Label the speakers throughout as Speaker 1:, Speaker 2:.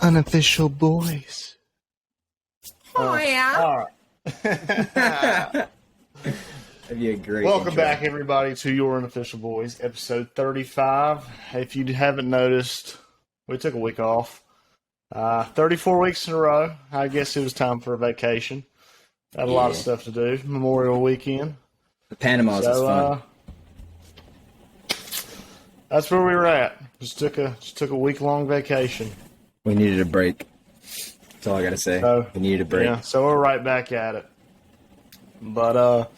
Speaker 1: Unofficial boys.
Speaker 2: Oh, yeah.
Speaker 1: All right.
Speaker 3: That'd be a great
Speaker 1: Welcome
Speaker 3: intro.
Speaker 1: back, everybody, to Your Unofficial Boys, episode 35. If you haven't noticed, we took a week off. 34 weeks in a row. I guess it was time for a vacation. Had a lot of stuff to do. Memorial weekend.
Speaker 3: The Panamas is fun.
Speaker 1: That's where we were at. Just took a week-long vacation.
Speaker 3: We needed a break. That's all I gotta say.
Speaker 1: So,
Speaker 3: we needed a break.
Speaker 1: Yeah, so we're right back at it. But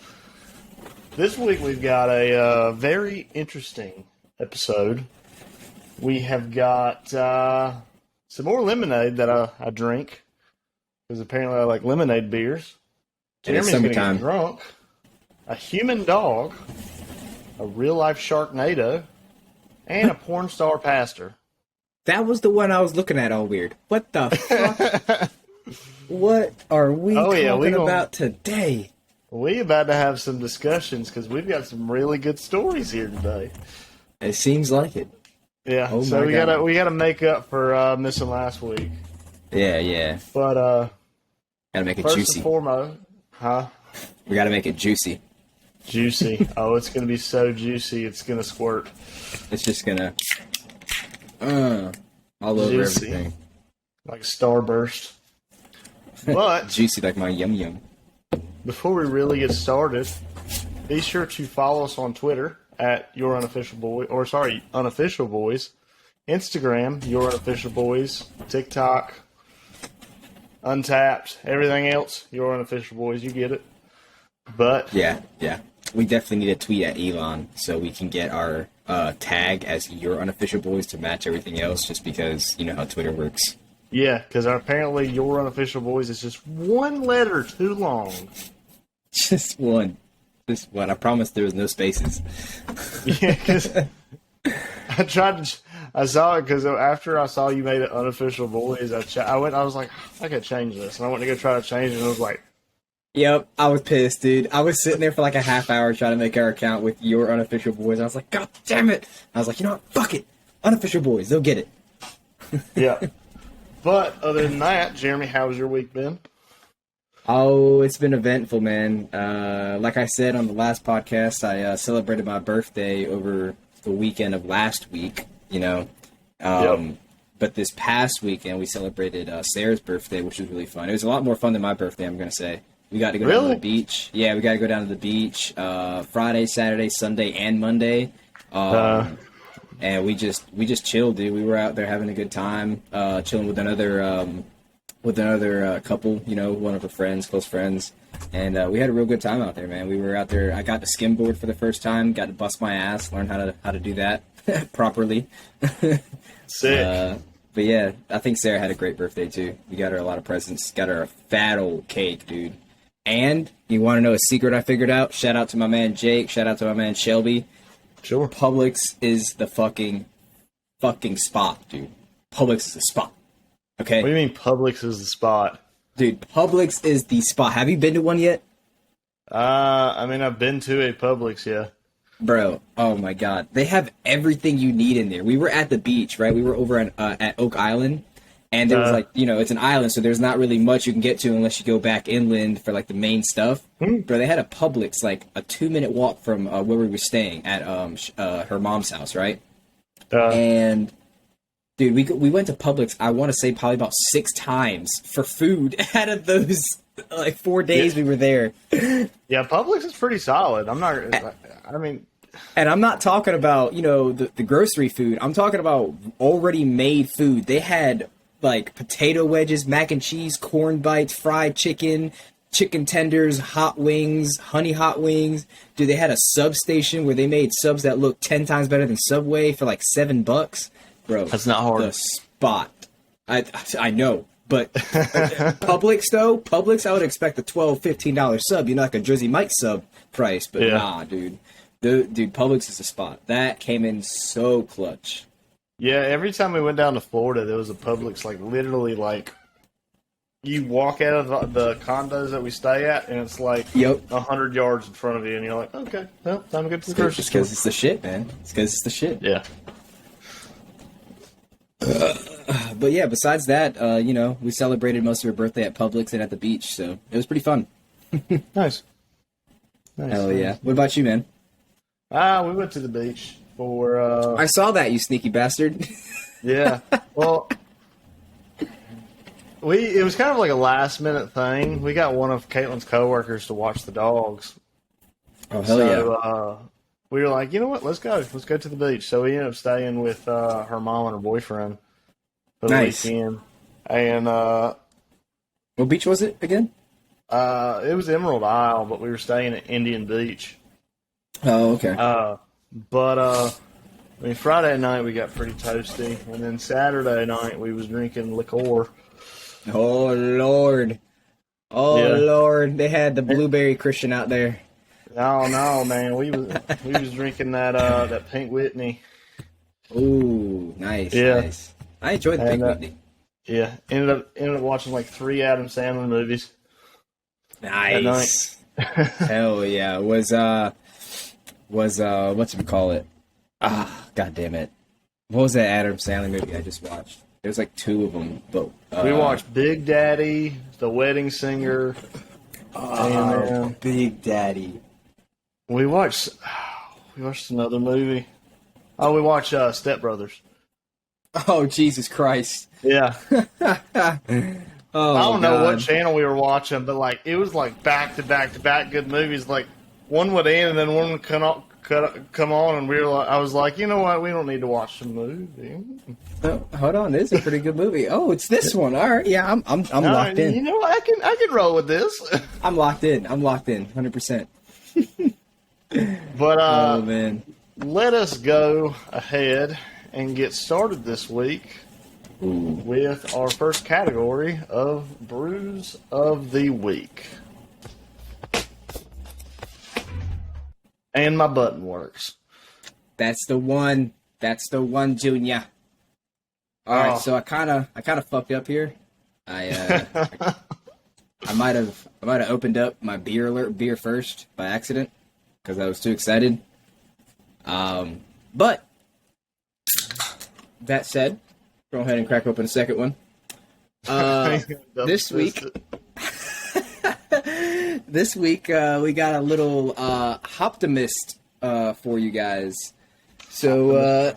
Speaker 1: this week we've got a very interesting episode. We have got some more lemonade that I drink, because apparently I like lemonade beers. Jeremy's going to get drunk. A human dog, a real-life Sharknado, and a porn star pastor.
Speaker 3: That was the one I was looking at all weird. What the fuck? What are we talking about today?
Speaker 1: We about to have some discussions because we've got some really good stories here today.
Speaker 3: It seems like it.
Speaker 1: Yeah,
Speaker 3: oh
Speaker 1: so we gotta make up for missing last week.
Speaker 3: Yeah.
Speaker 1: But
Speaker 3: gotta make it
Speaker 1: first
Speaker 3: juicy.
Speaker 1: And foremost,
Speaker 3: We gotta make it juicy.
Speaker 1: Juicy. Oh, it's gonna be so juicy, it's gonna squirt.
Speaker 3: It's just gonna all over
Speaker 1: Juicy.
Speaker 3: everything.
Speaker 1: Like a starburst. But
Speaker 3: juicy like my yum yum.
Speaker 1: Before we really get started, be sure to follow us on Twitter at Your Unofficial Boy, Unofficial Boys, Instagram, Your Unofficial Boys, TikTok, Untapped, everything else, Your Unofficial Boys. You get it. But
Speaker 3: yeah, we definitely need a tweet at Elon so we can get our tag as Your Unofficial Boys to match everything else. Just because you know how Twitter works.
Speaker 1: Yeah, because apparently Your Unofficial Boys is just one letter too long.
Speaker 3: Just one. I promise there was no spaces.
Speaker 1: Yeah, because I saw it because after I saw you made it Unofficial Boys, I was like, I could change this. And I went to go try to change it, and I was like,
Speaker 3: yep, I was pissed, dude. I was sitting there for like a half hour trying to make our account with Your Unofficial Boys. I was like, God damn it. I was like, you know what? Fuck it. Unofficial Boys. They'll get it.
Speaker 1: Yeah. But other than that, Jeremy, how's your week been?
Speaker 3: Oh, it's been eventful, man. Like I said on the last podcast, I celebrated my birthday over the weekend of last week, you know. But this past weekend, we celebrated Sarah's birthday, which was really fun. It was a lot more fun than my birthday, I'm going to say. We got to go down to the beach. Yeah, we got to go down to the beach Friday, Saturday, Sunday, and Monday. And we just chilled, dude. We were out there having a good time, chilling with another couple, you know, one of her friends, close friends, and we had a real good time out there, man. We were out there. I got to skimboard for the first time, got to bust my ass, learn how to do that properly.
Speaker 1: Sick.
Speaker 3: But yeah, I think Sarah had a great birthday too. We got her a lot of presents. Got her a fat old cake, dude. And you want to know a secret I figured out? Shout out to my man Jake. Shout out to my man Shelby.
Speaker 1: Sure.
Speaker 3: Publix is the fucking spot, dude. Publix is the spot. Okay?
Speaker 1: What do you mean Publix is the spot?
Speaker 3: Dude, Publix is the spot. Have you been to one yet?
Speaker 1: I mean, I've been to a Publix, yeah.
Speaker 3: Bro, oh my God. They have everything you need in there. We were at the beach, right? We were over at Oak Island. And there was like, you know, it's an island, so there's not really much you can get to unless you go back inland for like the main stuff. But they had a Publix like a 2-minute walk from where we were staying at her mom's house, right? And dude, we went to Publix, I want to say probably about 6 times for food out of those like 4 days we were there.
Speaker 1: Yeah, Publix is pretty solid. And
Speaker 3: I'm not talking about, you know, the grocery food. I'm talking about already made food. They had like potato wedges, mac and cheese, corn bites, fried chicken, chicken tenders, hot wings, honey hot wings. Dude, they had a sub station where they made subs that looked 10 times better than Subway for like $7. Bro,
Speaker 1: that's not hard.
Speaker 3: The spot. I know, but Publix, I would expect a $12, $15 sub, you know, like a Jersey Mike sub price, but nah, dude. Dude, Publix is the spot. That came in so clutch.
Speaker 1: Yeah, every time we went down to Florida, there was a Publix, like, literally, like, you walk out of the condos that we stay at, and it's like 100 yards in front of you, and you're like, okay, well, time to get to the grocery store.
Speaker 3: It's because it's the shit, man. It's because it's the shit.
Speaker 1: Yeah.
Speaker 3: But But yeah, besides that, we celebrated most of her birthday at Publix and at the beach, so it was pretty fun.
Speaker 1: Nice.
Speaker 3: Hell yeah. What about you, man?
Speaker 1: We went to the beach for.
Speaker 3: I saw that, you sneaky bastard.
Speaker 1: Yeah. Well, it was kind of like a last minute thing. We got one of Caitlin's coworkers to watch the dogs.
Speaker 3: Oh, hell yeah.
Speaker 1: We were like, you know what? Let's go. Let's go to the beach. So we ended up staying with her mom and her boyfriend for the weekend. And
Speaker 3: what beach was it again?
Speaker 1: it was Emerald Isle, but we were staying at Indian Beach.
Speaker 3: Oh, okay.
Speaker 1: Friday night we got pretty toasty, and then Saturday night we was drinking liqueur.
Speaker 3: Oh Lord, Lord, they had the blueberry Christian out there.
Speaker 1: No, man, we was drinking that Pink Whitney.
Speaker 3: Ooh, nice,
Speaker 1: yeah.
Speaker 3: Nice. I enjoyed the Pink Whitney.
Speaker 1: Yeah, ended up watching like 3 Adam Sandler movies.
Speaker 3: Nice. Hell yeah. Was whatchamacallit? God damn it. What was that Adam Sandler movie I just watched? There's like 2 of them, but
Speaker 1: we watched Big Daddy, The Wedding Singer.
Speaker 3: And Big Daddy.
Speaker 1: We watched another movie. Oh, we watched Step Brothers.
Speaker 3: Oh, Jesus Christ.
Speaker 1: Yeah.
Speaker 3: Oh,
Speaker 1: I don't know
Speaker 3: God.
Speaker 1: what channel we were watching, but like it was like back to back to back good movies. Like one would end and then one would come on, and I was like, you know what? We don't need to watch the movie.
Speaker 3: Oh, hold on, this is a pretty good movie. Oh, it's this one. All right, yeah, I'm locked in.
Speaker 1: You know, I can roll with this.
Speaker 3: I'm locked in, 100%.
Speaker 1: But
Speaker 3: oh man,
Speaker 1: let us go ahead and get started this week with our first category of Brews of the Week. And my button works.
Speaker 3: That's the one, Junior. All right, so I kind of fucked up here. I might have opened up my beer first by accident because I was too excited. But that said, go ahead and crack open a second one. This week, we got a little Hoptimist for you guys. So,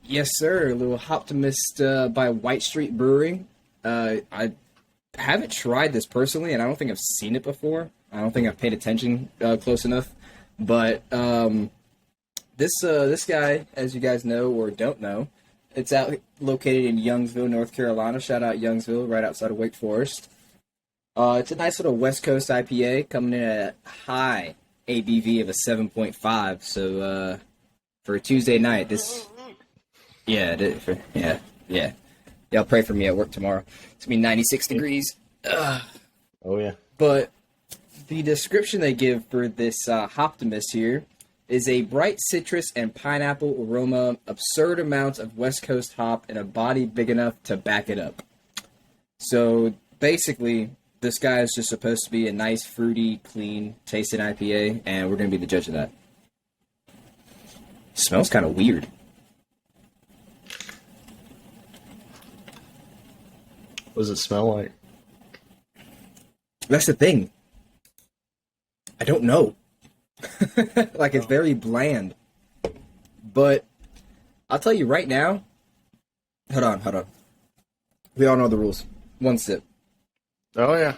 Speaker 3: yes, sir, a little Hoptimist by White Street Brewing. I haven't tried this personally, and I don't think I've seen it before. I don't think I've paid attention close enough. But this guy, as you guys know or don't know, it's located in Youngsville, North Carolina. Shout out Youngsville, right outside of Wake Forest. It's a nice little West Coast IPA coming in at a high ABV of a 7.5. So for a Tuesday night, yeah. Y'all pray for me at work tomorrow. It's gonna be 96 degrees. Ugh.
Speaker 1: Oh yeah.
Speaker 3: But the description they give for this Hoptimist here is a bright citrus and pineapple aroma, absurd amounts of West Coast hop, and a body big enough to back it up. So basically, this guy is just supposed to be a nice, fruity, clean tasting IPA, and we're going to be the judge of that. It smells kind of weird.
Speaker 1: What does it smell like?
Speaker 3: That's the thing. I don't know. Like, it's very bland. But I'll tell you right now. Hold on. We all know the rules. 1 sip.
Speaker 1: Oh, yeah.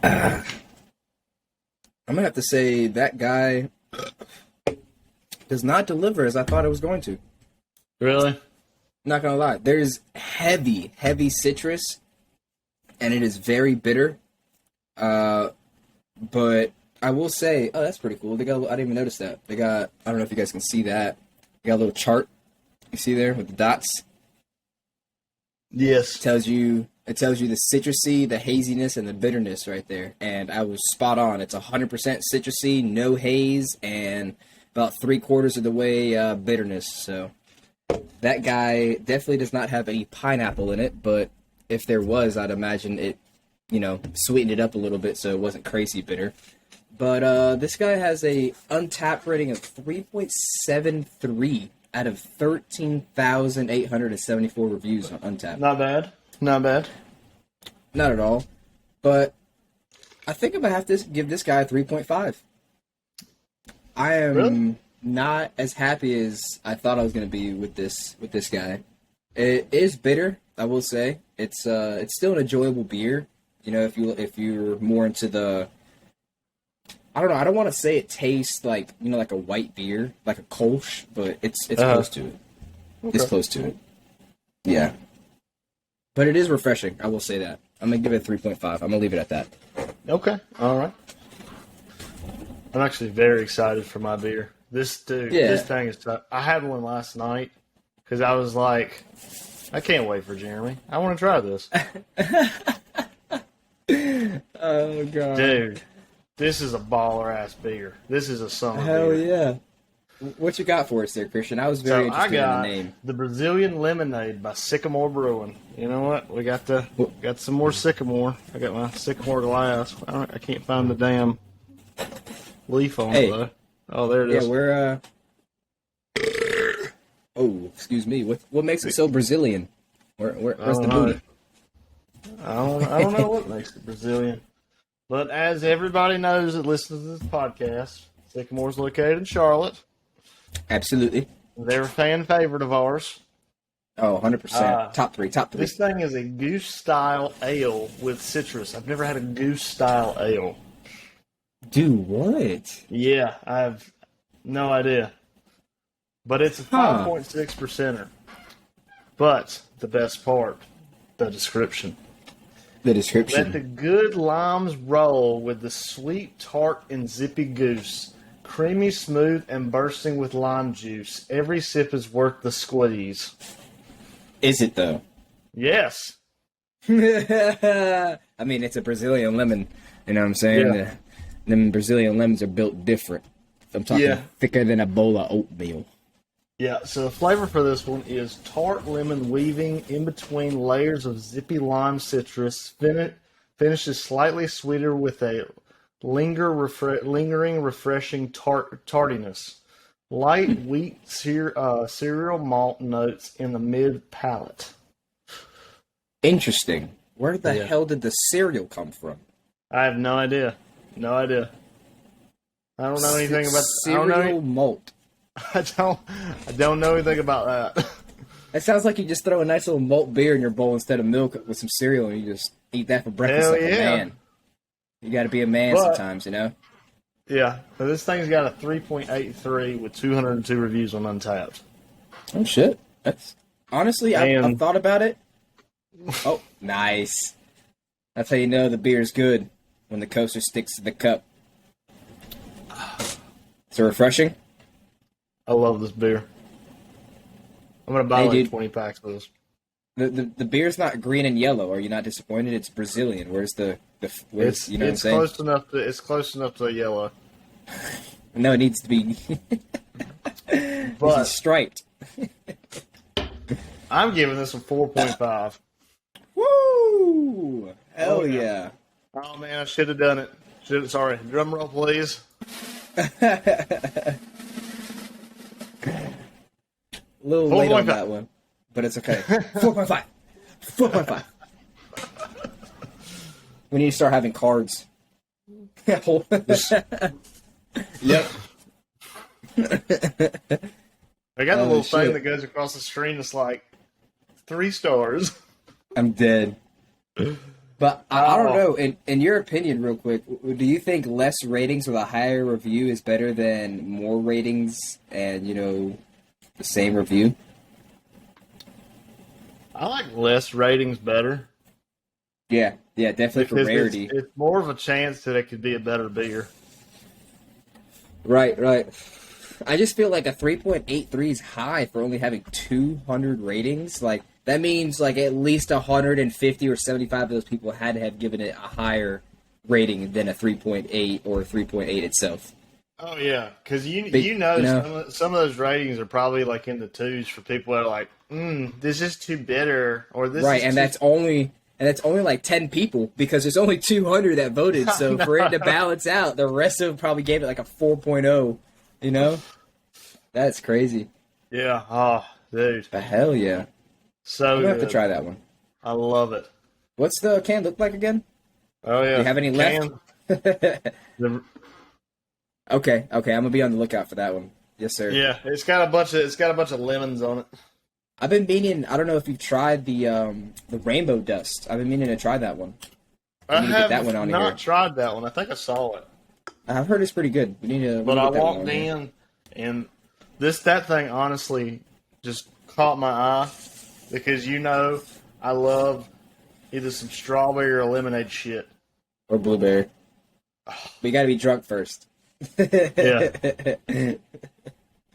Speaker 3: I'm going to have to say that guy does not deliver as I thought it was going to.
Speaker 1: Really?
Speaker 3: Not going to lie. There's heavy citrus, and it is very bitter. But I will say, oh, that's pretty cool. I didn't even notice that. I don't know if you guys can see that. They got a little chart. You see there with the dots?
Speaker 1: Yes.
Speaker 3: It tells you the citrusy, the haziness, and the bitterness right there. And I was spot on. It's 100% citrusy, no haze, and about 3/4 of the way bitterness. So that guy definitely does not have any pineapple in it, but if there was, I'd imagine it, sweetened it up a little bit so it wasn't crazy bitter. But this guy has a untapped rating of 3.73 out of 13,874 reviews on Untapped.
Speaker 1: Not bad. Not bad.
Speaker 3: Not at all. But I think I'm going to have to give this guy a 3.5. I am
Speaker 1: Really?
Speaker 3: not as happy as I thought I was going to be with this guy. It is bitter, I will say. It's still an enjoyable beer. You know, if you're more into the, I don't know, I don't want to say it tastes like, you know, like a white beer, like a Kolsch, but it's close to it.
Speaker 1: Okay.
Speaker 3: It's close to it. Yeah. But it is refreshing, I will say that. I'm going to give it a 3.5. I'm going to leave it at that.
Speaker 1: Okay. All right. I'm actually very excited for my beer. This thing is tough. I had one last night because I was like, I can't wait for Jeremy. I want to try this.
Speaker 3: Oh, God.
Speaker 1: Dude, this is a baller-ass beer. This is a summer
Speaker 3: Hell
Speaker 1: beer.
Speaker 3: yeah. What you got for us there, Christian? I was very interested in the name.
Speaker 1: The Brazilian Lemonade by Sycamore Brewing. You know what? We got some more Sycamore. I got my Sycamore glass. I can't find the damn leaf on it, though. Oh, there it is.
Speaker 3: Yeah, we're, oh, excuse me. What makes it so Brazilian? Where's the booty?
Speaker 1: I don't know what makes it Brazilian. But as everybody knows that listens to this podcast, Sycamore's located in Charlotte.
Speaker 3: Absolutely.
Speaker 1: They're a fan favorite of ours.
Speaker 3: Oh, 100%. Top three.
Speaker 1: This thing is a goose-style ale with citrus. I've never had a goose-style ale.
Speaker 3: Dude, what?
Speaker 1: Yeah, I have no idea. But it's a 5.6%er. But the best part, the description.
Speaker 3: The description.
Speaker 1: Let the good limes roll with the sweet, tart, and zippy goose. Creamy, smooth, and bursting with lime juice. Every sip is worth the squeeze.
Speaker 3: Is it, though?
Speaker 1: Yes.
Speaker 3: I mean, it's a Brazilian lemon. You know what I'm saying?
Speaker 1: Yeah.
Speaker 3: Them Brazilian lemons are built different. I'm talking thicker than a bowl of oatmeal.
Speaker 1: Yeah, so the flavor for this one is tart lemon weaving in between layers of zippy lime citrus. Finishes slightly sweeter with a lingering, refreshing tartiness. Light wheat cereal malt notes in the mid palate.
Speaker 3: Interesting. Where the hell did the cereal come from?
Speaker 1: I have no idea. No idea. I don't know anything about
Speaker 3: cereal malt.
Speaker 1: I don't know anything about that.
Speaker 3: It sounds like you just throw a nice little malt beer in your bowl instead of milk with some cereal, and you just eat that for breakfast like a man. You got to be a man sometimes, you know.
Speaker 1: Yeah, but this thing's got a 3.83 with 202 reviews on Untapped.
Speaker 3: Oh shit! That's honestly, I've thought about it. Oh, nice. That's how you know the beer's good, when the coaster sticks to the cup. Is it refreshing?
Speaker 1: I love this beer. I'm gonna buy 20 packs of this.
Speaker 3: The beer's not green and yellow. Are you not disappointed? It's Brazilian. Where's you know what I'm saying?
Speaker 1: It's close enough to a yellow.
Speaker 3: No, it needs to be. But it's striped.
Speaker 1: I'm giving this a 4.5.
Speaker 3: Woo! Hell yeah!
Speaker 1: Oh man, I should have done it. Sorry, drum roll, please.
Speaker 3: A little late on that one, but it's okay. 4.5. 4.5. We need to start having cards. Yep.
Speaker 1: I got the little thing that goes across the screen that's like 3 stars.
Speaker 3: I'm dead. But I don't know. In your opinion, real quick, do you think less ratings with a higher review is better than more ratings and, you know, the same review?
Speaker 1: I like less ratings better.
Speaker 3: Yeah, definitely for rarity.
Speaker 1: It's more of a chance that it could be a better beer.
Speaker 3: Right. I just feel like a 3.83 is high for only having 200 ratings. Like, that means like at least 150 or 75 of those people had to have given it a higher rating than a 3.8 or 3.8 itself.
Speaker 1: Oh yeah, because you know some of those ratings are probably like in the 2s for people that are like, this is too bitter, or this
Speaker 3: right,
Speaker 1: is
Speaker 3: and
Speaker 1: too...
Speaker 3: that's only and it's only like 10 people because there's only 200 that voted. So for it to balance out, the rest of them probably gave it like a 4.0. You know, that's crazy.
Speaker 1: Yeah. Oh, dude.
Speaker 3: The hell yeah.
Speaker 1: So
Speaker 3: I'm gonna have to try that one.
Speaker 1: I love it.
Speaker 3: What's the can look like again?
Speaker 1: Oh yeah.
Speaker 3: Do you have any left? Okay. I'm gonna be on the lookout for that one. Yes, sir.
Speaker 1: Yeah, it's got a bunch of lemons on it.
Speaker 3: I've been meaning. I don't know if you've tried the rainbow dust. I've been meaning to try that one.
Speaker 1: I
Speaker 3: need to
Speaker 1: have
Speaker 3: get that one on
Speaker 1: not
Speaker 3: here.
Speaker 1: tried that one. I think I saw it,
Speaker 3: I've heard it's pretty good. We need to.
Speaker 1: but I walked in and that thing honestly just caught my eye because I love either some strawberry or lemonade shit
Speaker 3: or blueberry. We got to be drunk first.
Speaker 1: Yeah.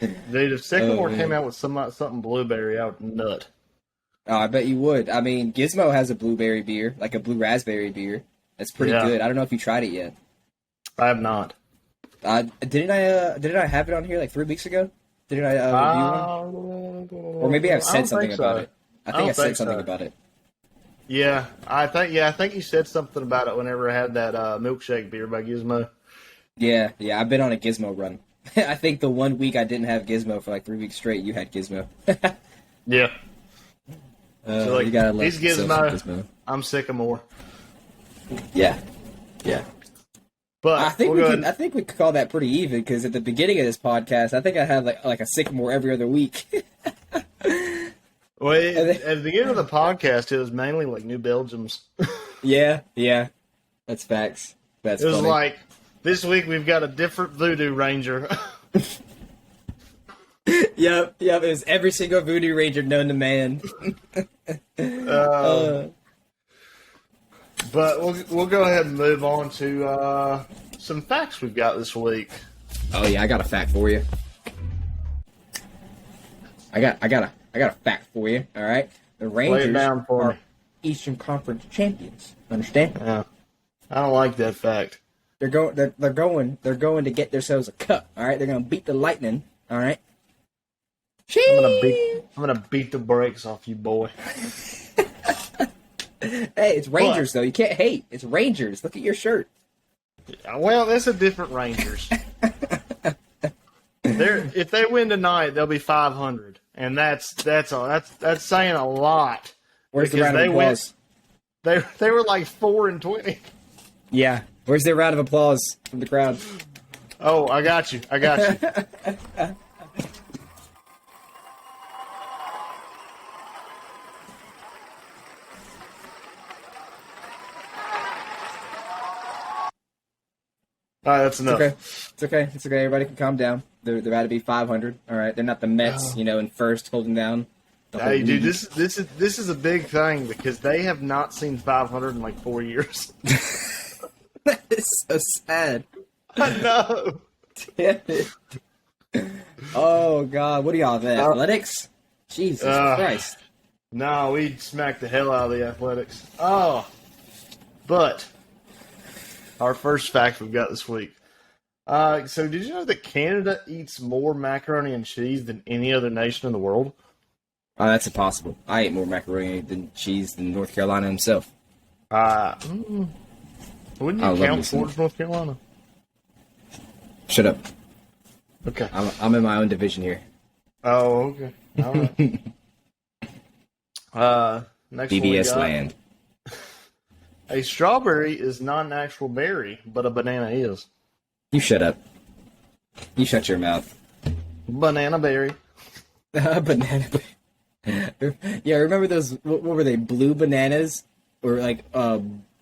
Speaker 1: Dude, if Sycamore came out with something blueberry, I would nut.
Speaker 3: Oh, I bet you would. I mean, Gizmo has a blueberry beer, like a blue raspberry beer. That's pretty good. I don't know if you tried it yet.
Speaker 1: I have not.
Speaker 3: Didn't I have it on here like 3 weeks ago? Didn't I review one? Or maybe I've said something about it. I think I said something about it.
Speaker 1: Yeah, I think you said something about it whenever I had that milkshake beer by Gizmo.
Speaker 3: Yeah, I've been on a Gizmo run. I think the 1 week I didn't have Gizmo for like 3 weeks straight, you had Gizmo.
Speaker 1: Yeah. So like,
Speaker 3: you gotta love
Speaker 1: he's Gizmo. I'm Sycamore.
Speaker 3: Yeah.
Speaker 1: But
Speaker 3: I think we could call that pretty even because at the beginning of this podcast, I think I had like a Sycamore every other week.
Speaker 1: Well, at the beginning of the podcast, it was mainly like New Belgiums.
Speaker 3: Yeah, that's facts. That's
Speaker 1: it was
Speaker 3: funny.
Speaker 1: like this week we've got a different Voodoo Ranger.
Speaker 3: Yep. It was every single Voodoo Ranger known to man.
Speaker 1: But we'll go ahead and move on to some facts we've got this week.
Speaker 3: Oh yeah, I got a fact for you. I got a fact for you. All right, the Rangers are Eastern Conference champions. Understand?
Speaker 1: Yeah, I don't like that fact.
Speaker 3: They're going to get themselves a cup. All right, they're going to beat the Lightning. All right.
Speaker 1: I'm gonna beat the brakes off you, boy.
Speaker 3: Hey, it's Rangers though. You can't hate. It's Rangers. Look at your shirt.
Speaker 1: Well, that's a different Rangers. If they win tonight, they'll be 500, and that's saying a lot.
Speaker 3: Where's the round of applause?
Speaker 1: They were like 4-20.
Speaker 3: Yeah. Where's their round of applause from the crowd?
Speaker 1: Oh, I got you. All right, that's enough.
Speaker 3: It's okay. Everybody can calm down. They're about to be 500. All right, they're not the Mets, in first holding down.
Speaker 1: Hey, dude, this is a big thing because they have not seen 500 in like 4 years.
Speaker 3: That is so sad.
Speaker 1: I know.
Speaker 3: Damn it. Oh God, what are y'all? The Athletics? Jesus Christ!
Speaker 1: No, we smacked the hell out of the Athletics. Oh, but. Our first fact we've got this week. So did you know that Canada eats more macaroni and cheese than any other nation in the world?
Speaker 3: Oh, that's impossible. I ate more macaroni than cheese than North Carolina himself.
Speaker 1: Wouldn't you count towards North Carolina?
Speaker 3: Shut up.
Speaker 1: Okay.
Speaker 3: I'm in my own division here.
Speaker 1: Oh, okay. All right. Next
Speaker 3: BBS land.
Speaker 1: A strawberry is not an actual berry, but a banana is.
Speaker 3: You shut up. You shut your mouth.
Speaker 1: Banana berry.
Speaker 3: Banana berry. Yeah, remember those, what were they, blue bananas? Or like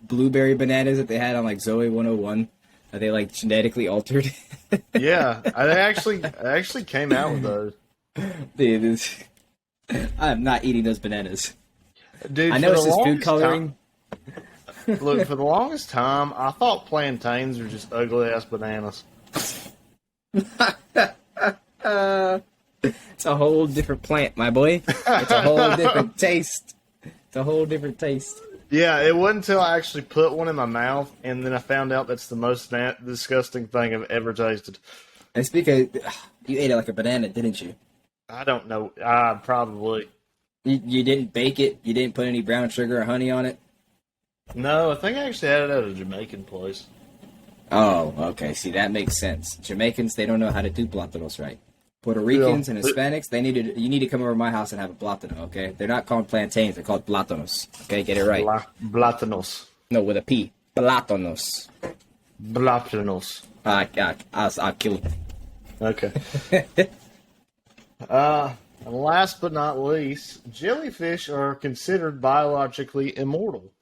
Speaker 3: blueberry bananas that they had on like Zoe 101? Are they like genetically altered?
Speaker 1: Yeah, I actually came out with those.
Speaker 3: Dude, I am not eating those bananas.
Speaker 1: Dude,
Speaker 3: I know it's just food coloring.
Speaker 1: Look, for the longest time, I thought plantains were just ugly-ass bananas.
Speaker 3: It's a whole different plant, my boy. It's a whole different taste. It's a whole different taste.
Speaker 1: Yeah, it wasn't until I actually put one in my mouth, and then I found out that's the most disgusting thing I've ever tasted.
Speaker 3: And speaking of, you ate it like a banana, didn't you?
Speaker 1: I don't know. Probably.
Speaker 3: You didn't bake it? You didn't put any brown sugar or honey on it?
Speaker 1: No, I think I actually had it at a Jamaican place.
Speaker 3: Oh, okay. See, that makes sense. Jamaicans, they don't know how to do plátanos right. Puerto Ricans and Hispanics, you need to come over to my house and have a plátano, okay? They're not called plantains, they're called plátanos. Okay, get it right.
Speaker 1: Plátanos.
Speaker 3: No, with a P. Plátanos.
Speaker 1: Plátanos.
Speaker 3: I'll kill you.
Speaker 1: Okay. And last but not least, jellyfish are considered biologically immortal.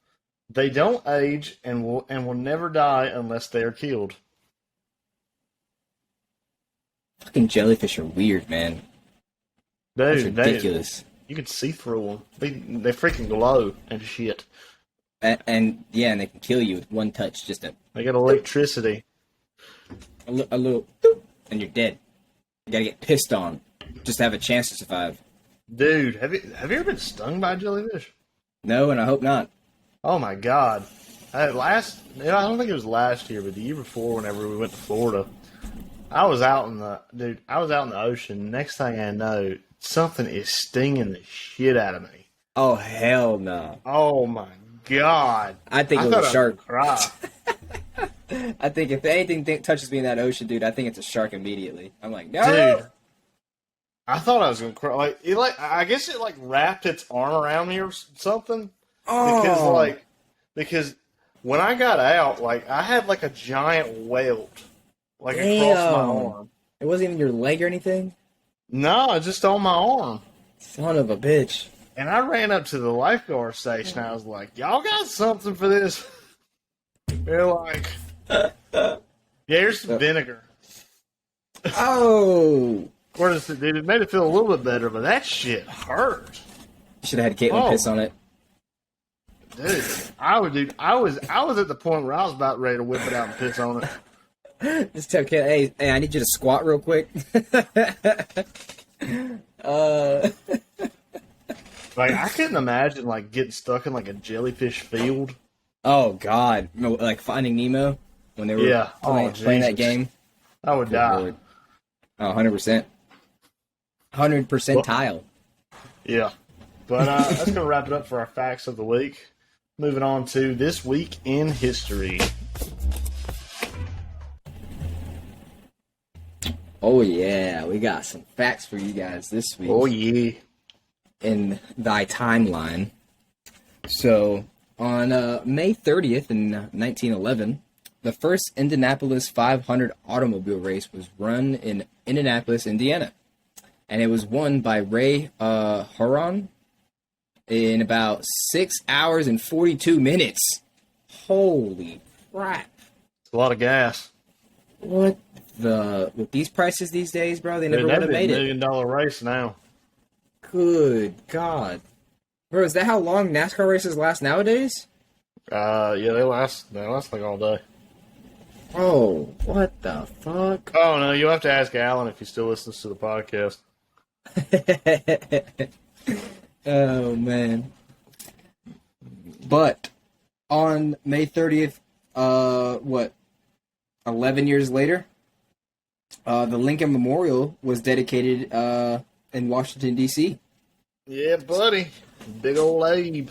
Speaker 1: They don't age and will never die unless they are killed.
Speaker 3: Fucking jellyfish are weird, man. That's
Speaker 1: Dude,
Speaker 3: ridiculous.
Speaker 1: You can see through them. They freaking glow and shit.
Speaker 3: And they can kill you with one touch.
Speaker 1: They got electricity.
Speaker 3: A little, boop, and you're dead. You gotta get pissed on just to have a chance to survive.
Speaker 1: Dude, have you ever been stung by a jellyfish?
Speaker 3: No, and I hope not.
Speaker 1: Oh my god! I don't think it was last year, but the year before, whenever we went to Florida, I was out in the ocean. Next thing I know, something is stinging the shit out of me.
Speaker 3: Oh hell no!
Speaker 1: Oh my god!
Speaker 3: I think it was a shark.
Speaker 1: Cry.
Speaker 3: I think if anything touches me in that ocean, dude, I think it's a shark immediately. I'm like, no.
Speaker 1: Dude, I thought I was gonna cry. I guess it wrapped its arm around me or something.
Speaker 3: Oh.
Speaker 1: Because when I got out, I had a giant welt across my arm.
Speaker 3: It wasn't even your leg or anything?
Speaker 1: No, just on my arm.
Speaker 3: Son of a bitch.
Speaker 1: And I ran up to the lifeguard station. I was like, "Y'all got something for this?" They're like, "Yeah, here's some vinegar."
Speaker 3: Oh.
Speaker 1: Of course, dude, it made it feel a little bit better, but that shit hurt.
Speaker 3: You should have had Caitlin piss on it.
Speaker 1: Dude, I was at the point where I was about ready to whip it out and piss on it.
Speaker 3: Just tell Caitlin, hey, I need you to squat real quick.
Speaker 1: I couldn't imagine getting stuck in a jellyfish field.
Speaker 3: Oh God, like Finding Nemo when they were playing that game.
Speaker 1: I would die.
Speaker 3: Lord. Oh, 100%. 100% tile.
Speaker 1: Yeah. But that's going to wrap it up for our facts of the week. Moving on to This Week in History.
Speaker 3: Oh, yeah. We got some facts for you guys this week.
Speaker 1: Oh, yeah.
Speaker 3: In thy timeline. So, on May 30th in 1911, the first Indianapolis 500 automobile race was run in Indianapolis, Indiana. And it was won by Ray Harroun in about 6 hours and 42 minutes. Holy crap.
Speaker 1: It's a lot of gas.
Speaker 3: What with these prices these days, bro, they never would have made it.
Speaker 1: $1 million race now.
Speaker 3: Good God. Bro, is that how long NASCAR races last nowadays?
Speaker 1: Yeah, they last all day.
Speaker 3: Oh, what the fuck?
Speaker 1: Oh, no, you'll have to ask Alan if he still listens to the podcast.
Speaker 3: Oh, man. But on May 30th, 11 years later, the Lincoln Memorial was dedicated in Washington, D.C.
Speaker 1: Yeah, buddy. Big old Abe.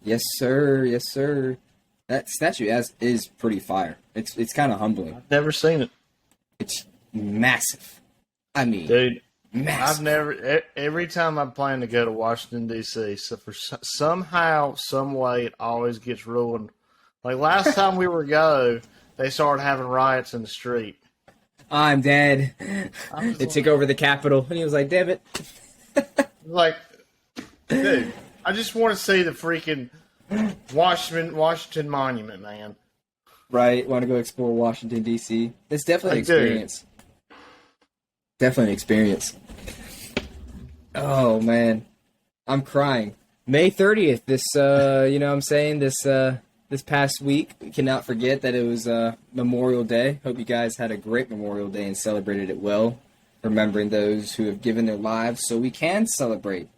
Speaker 3: Yes, sir. Yes, sir. That statue is pretty fire. It's kind of humbling.
Speaker 1: I've never seen it.
Speaker 3: It's massive. I mean,
Speaker 1: dude,
Speaker 3: massive.
Speaker 1: Every time I plan to go to Washington, D.C., so somehow, some way, it always gets ruined. Last time we were they started having riots in the street.
Speaker 3: I'm dead. They took over the Capitol, and he was like, damn it.
Speaker 1: Dude, I just want to see the freaking Washington Monument, man.
Speaker 3: Right, want to go explore Washington, D.C. It's definitely an experience. Definitely an experience. Oh, man. I'm crying. May 30th, this past week, we cannot forget that it was Memorial Day. Hope you guys had a great Memorial Day and celebrated it well, remembering those who have given their lives so we can celebrate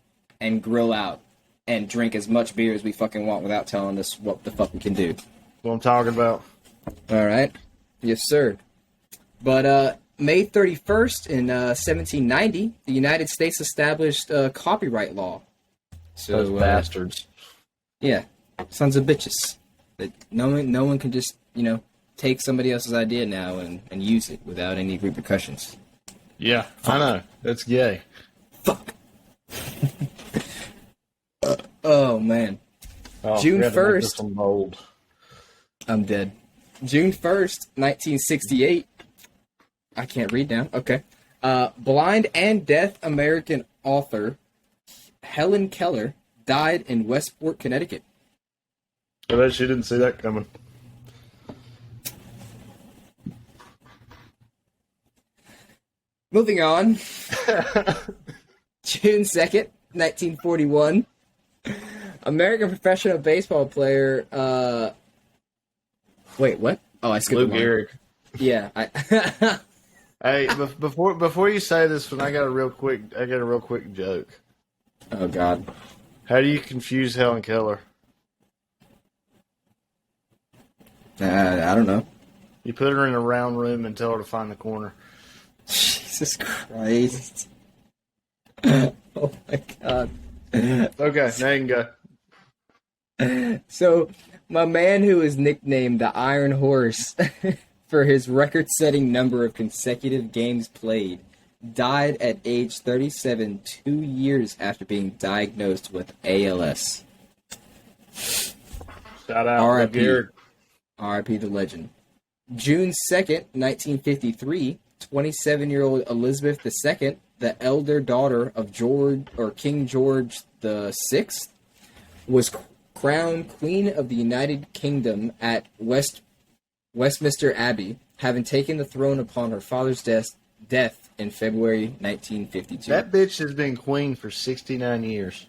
Speaker 3: and grill out and drink as much beer as we fucking want without telling us what the fuck we can do.
Speaker 1: What I'm talking about.
Speaker 3: All right. Yes, sir. But May 31st in 1790, the United States established copyright law. So
Speaker 1: those bastards.
Speaker 3: Yeah. Sons of bitches. That no one can just, take somebody else's idea now and use it without any repercussions.
Speaker 1: Yeah, I know. That's gay.
Speaker 3: Fuck. Oh, man.
Speaker 1: Oh,
Speaker 3: June
Speaker 1: we had to make
Speaker 3: 1st.
Speaker 1: this one bold.
Speaker 3: I'm dead. June 1st, 1968. I can't read now. Okay. Blind and deaf American author Helen Keller died in Westport, Connecticut.
Speaker 1: I bet she didn't see that coming.
Speaker 3: Moving on. June 2nd, 1941. American professional baseball player, wait, what? Oh, I skipped
Speaker 1: Lou
Speaker 3: one.
Speaker 1: Gehrig.
Speaker 3: Yeah,
Speaker 1: Hey, before you say this one, I got a real quick joke.
Speaker 3: Oh, God.
Speaker 1: How do you confuse Helen Keller?
Speaker 3: I don't know.
Speaker 1: You put her in a round room and tell her to find the corner.
Speaker 3: Jesus Christ. Oh, my God.
Speaker 1: Okay, now you can go.
Speaker 3: So, my man who is nicknamed the Iron Horse for his record-setting number of consecutive games played died at age 37, 2 years after being diagnosed with ALS.
Speaker 1: Shout out,
Speaker 3: R.I.P.
Speaker 1: Lou Gehrig.
Speaker 3: R.I.P. the legend. June 2nd, 1953, 27-year-old Elizabeth II, the elder daughter of King George VI, was crowned Queen of the United Kingdom at Westminster Abbey, having taken the throne upon her father's death in February 1952.
Speaker 1: That bitch has been queen for 69 years.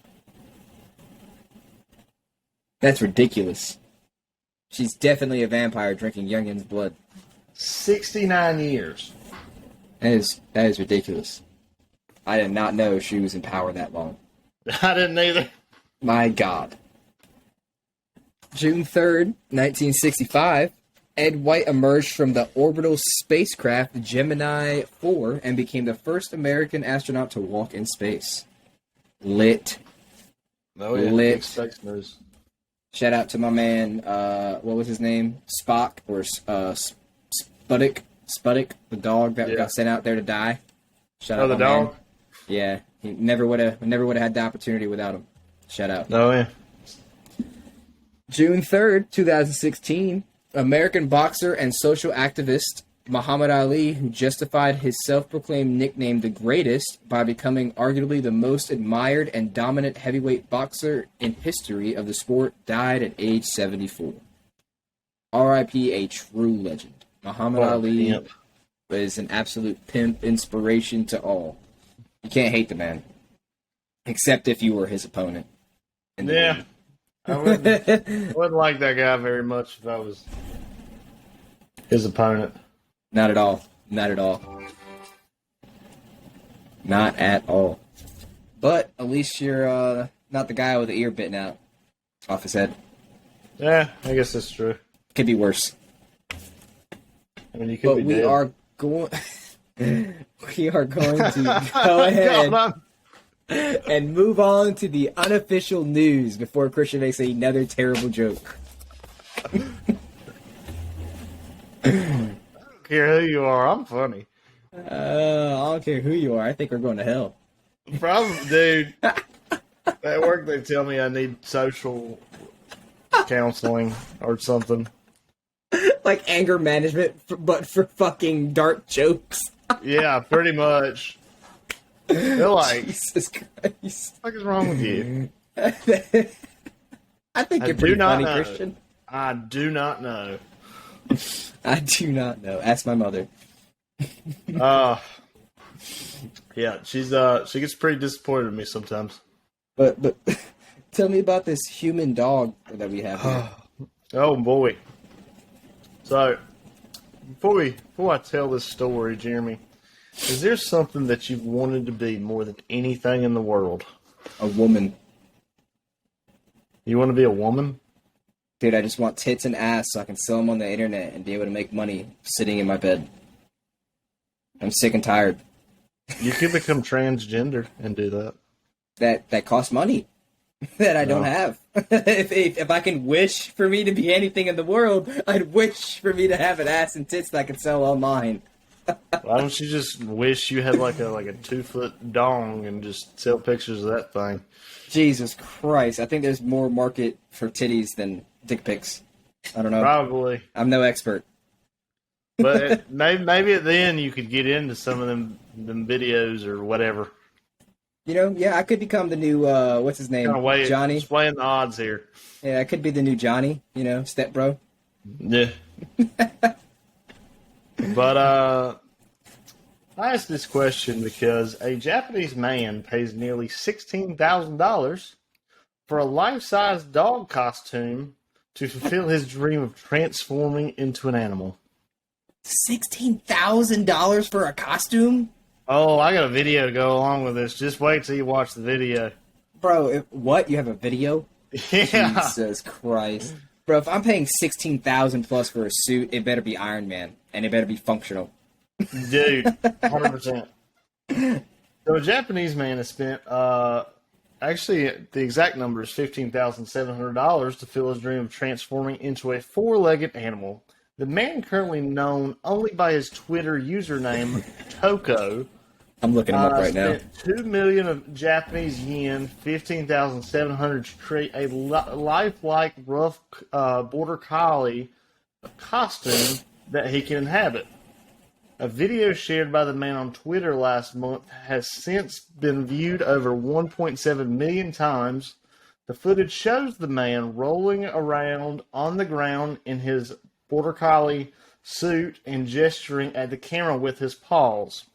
Speaker 3: That's ridiculous. She's definitely a vampire drinking youngin's blood.
Speaker 1: 69 years.
Speaker 3: That is ridiculous. I did not know she was in power that long.
Speaker 1: I didn't either.
Speaker 3: My God. June 3rd, 1965, Ed White emerged from the orbital spacecraft Gemini 4 and became the first American astronaut to walk in space. Lit.
Speaker 1: Oh, yeah.
Speaker 3: Lit.
Speaker 1: Big space news.
Speaker 3: Shout out to my man, what was his name? Spock, or Sputnik, the dog that got sent out there to die. Shout out
Speaker 1: the
Speaker 3: my man.
Speaker 1: dog?
Speaker 3: Yeah, he never would have had the opportunity without him. Shout out.
Speaker 1: Oh, yeah.
Speaker 3: June 3rd, 2016, American boxer and social activist Muhammad Ali, who justified his self-proclaimed nickname the greatest by becoming arguably the most admired and dominant heavyweight boxer in history of the sport, died at age 74. R.I.P. a true legend. Muhammad Ali is an absolute pimp, inspiration to all. You can't hate the man. Except if you were his opponent.
Speaker 1: Yeah. I wouldn't like that guy very much if I was his opponent.
Speaker 3: Not at all. Not at all. Not at all. But at least you're not the guy with the ear bitten out off his head.
Speaker 1: Yeah, I guess that's true.
Speaker 3: Could be worse.
Speaker 1: I mean, you could be
Speaker 3: we
Speaker 1: dead.
Speaker 3: are going. We are going to go ahead and move on to the unofficial news before Christian makes another terrible joke.
Speaker 1: I don't care who you are. I'm funny.
Speaker 3: I don't care who you are. I think we're going to hell.
Speaker 1: Problem, dude. At work, they tell me I need social counseling or something.
Speaker 3: Like anger management, but for fucking dark jokes.
Speaker 1: Yeah, pretty much. They're like,
Speaker 3: Jesus Christ.
Speaker 1: what is wrong with you?
Speaker 3: I think you're pretty funny,
Speaker 1: know.
Speaker 3: Christian.
Speaker 1: I do not know.
Speaker 3: I do not know. Ask my mother.
Speaker 1: Yeah, she gets pretty disappointed in me sometimes.
Speaker 3: But tell me about this human dog that we have here.
Speaker 1: Oh boy. So before I tell this story, Jeremy, is there something that you've wanted to be more than anything in the world?
Speaker 3: A woman.
Speaker 1: You want to be a woman?
Speaker 3: Dude, I just want tits and ass so I can sell them on the internet and be able to make money sitting in my bed. I'm sick and tired.
Speaker 1: You could become transgender and do that.
Speaker 3: That costs money. that I don't have. If I can wish for me to be anything in the world, I'd wish for me to have an ass and tits that I could sell online.
Speaker 1: Why don't you just wish you had like a 2-foot dong and just sell pictures of that thing?
Speaker 3: Jesus Christ. I think there's more market for titties than dick pics. I don't know.
Speaker 1: Probably.
Speaker 3: I'm no expert.
Speaker 1: But maybe then you could get into some of them videos or whatever.
Speaker 3: You know, yeah, I could become the new, what's his name? Johnny?
Speaker 1: Just weighing the odds here.
Speaker 3: Yeah, I could be the new Johnny, you know, step bro.
Speaker 1: Yeah. But, I asked this question because a Japanese man pays nearly $16,000 for a life-size dog costume to fulfill his dream of transforming into an animal.
Speaker 3: $16,000 for a costume?
Speaker 1: Oh, I got a video to go along with this. Just wait till you watch the video.
Speaker 3: Bro, what? You have a video?
Speaker 1: Yeah.
Speaker 3: Jesus Christ. Bro, if I'm paying $16,000 plus for a suit, it better be Iron Man, and it better be functional.
Speaker 1: Dude, 100%. So a Japanese man has spent, actually, the exact number is $15,700 to fulfill his dream of transforming into a 4-legged animal. The man, currently known only by his Twitter username, Toko,
Speaker 3: I'm looking him up right now.
Speaker 1: spent 2 million of Japanese yen, 15,700 to create a lifelike rough border collie costume that he can inhabit. A video shared by the man on Twitter last month has since been viewed over 1.7 million times. The footage shows the man rolling around on the ground in his border collie suit and gesturing at the camera with his paws.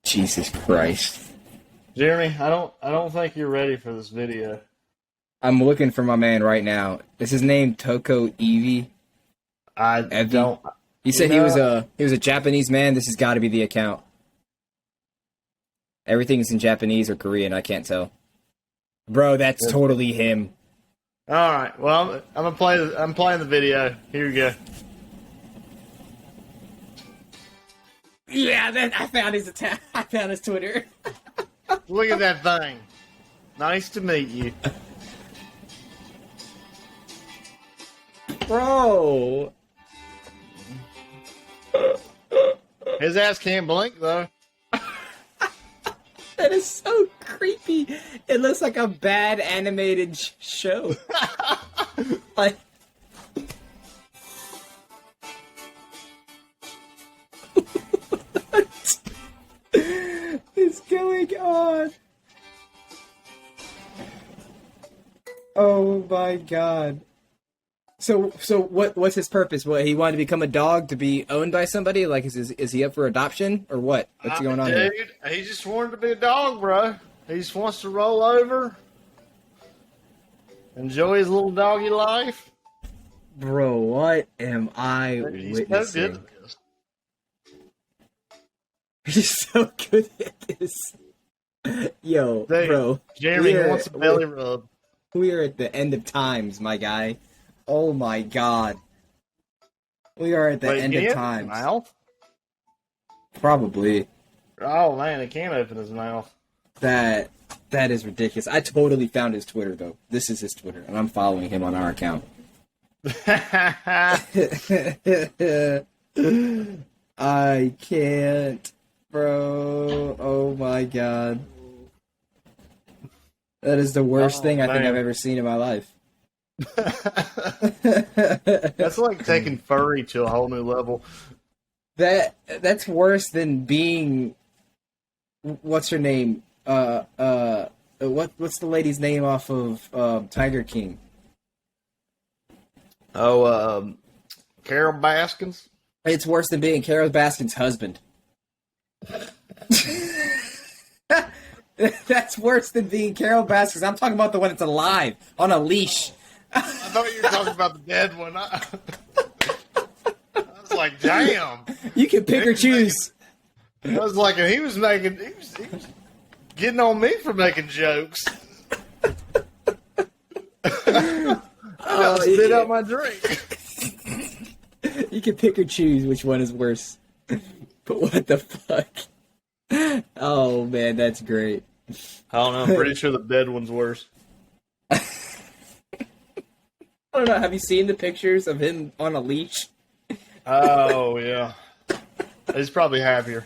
Speaker 3: Jesus Christ.
Speaker 1: Jeremy, I don't think you're ready for this video.
Speaker 3: I'm looking for my man right now. Is his name Toko Evie?
Speaker 1: I don't.
Speaker 3: He said he was a Japanese man. This has got to be the account. Everything's in Japanese or Korean. I can't tell. Bro, that's totally him.
Speaker 1: All right. Well, I'm playing the video. Here we go.
Speaker 3: Yeah, I found his I found his Twitter.
Speaker 1: Look at that thing. Nice to meet you.
Speaker 3: Bro.
Speaker 1: His ass can't blink, though.
Speaker 3: That is so creepy. It looks like a bad animated show. Like, what is going on? Oh my god. So what's his purpose? What, he wanted to become a dog to be owned by somebody? Like, is he up for adoption or what? What's going on here?
Speaker 1: Dude, he just wanted to be a dog, bro. He just wants to roll over, enjoy his little doggy life.
Speaker 3: Bro, what am I witnessing? He's so good at this. Yo,
Speaker 1: Dude,
Speaker 3: bro.
Speaker 1: Jeremy wants a belly rub.
Speaker 3: We are at the end of times, my guy. Oh my god. We are at the end of times.
Speaker 1: Mouth?
Speaker 3: Probably.
Speaker 1: Oh man, he can't open his mouth.
Speaker 3: That is ridiculous. I totally found his Twitter though. This is his Twitter, and I'm following him on our account. I can't, bro. Oh my god. That is the worst thing I think I've ever seen in my life.
Speaker 1: That's like taking furry to a whole new level.
Speaker 3: That's worse than being, what's her name? What's the lady's name off of Tiger King?
Speaker 1: Oh, Carol Baskins.
Speaker 3: It's worse than being Carol Baskin's husband. That's worse than being Carol Baskins. I'm talking about the one that's alive on a leash.
Speaker 1: I thought you were talking about the dead one. I was like, damn.
Speaker 3: You can pick or choose.
Speaker 1: I was like, he was getting on me for making jokes. I spit out my drink.
Speaker 3: You can pick or choose which one is worse. But what the fuck? Oh man, that's great.
Speaker 1: I don't know. I'm pretty sure the dead one's worse.
Speaker 3: I don't know. Have you seen the pictures of him on a leash?
Speaker 1: Oh, yeah. He's probably happier.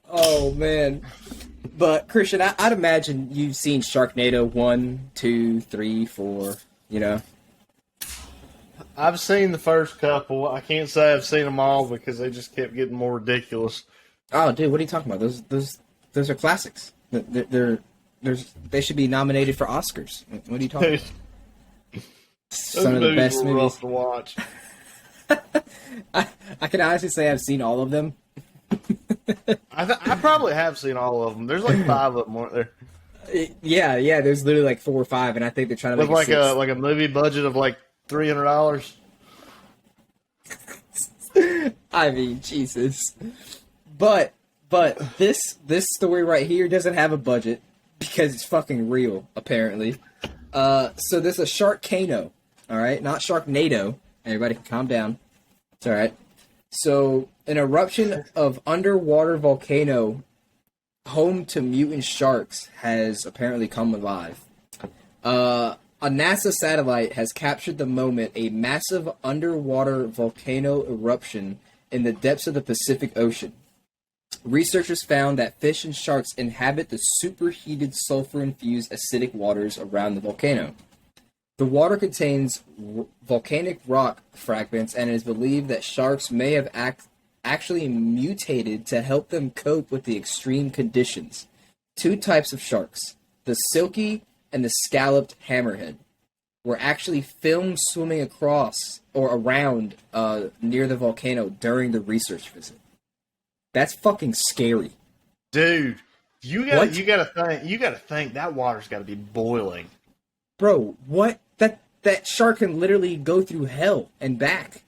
Speaker 3: Oh, man. But, Christian, I'd imagine you've seen Sharknado 1, 2, 3, 4, you know?
Speaker 1: I've seen the first couple. I can't say I've seen them all because they just kept getting more ridiculous.
Speaker 3: Oh, dude, what are you talking about? Those are classics. They should be nominated for Oscars. What are you talking about? Some of the best movies
Speaker 1: rough to watch.
Speaker 3: I can honestly say I've seen all of them.
Speaker 1: I probably have seen all of them. There's like 5 of them, aren't there?
Speaker 3: Yeah. There's literally like 4 or 5, and I think they're trying to
Speaker 1: With
Speaker 3: make
Speaker 1: like a movie budget of like $300.
Speaker 3: I mean, Jesus. But this story right here doesn't have a budget because it's fucking real, apparently. So there's a Sharkcano, all right, not Sharknado. Everybody can calm down. It's all right. So an eruption of underwater volcano home to mutant sharks has apparently come alive. A NASA satellite has captured the moment a massive underwater volcano eruption in the depths of the Pacific Ocean. Researchers found that fish and sharks inhabit the superheated sulfur-infused acidic waters around the volcano. The water contains volcanic rock fragments, and it is believed that sharks may have actually mutated to help them cope with the extreme conditions. 2 types of sharks, the silky and the scalloped hammerhead, were actually filmed swimming across or around near the volcano during the research visit. That's fucking scary,
Speaker 1: dude. You gotta think that water's got to be boiling,
Speaker 3: bro. What? That shark can literally go through hell and back.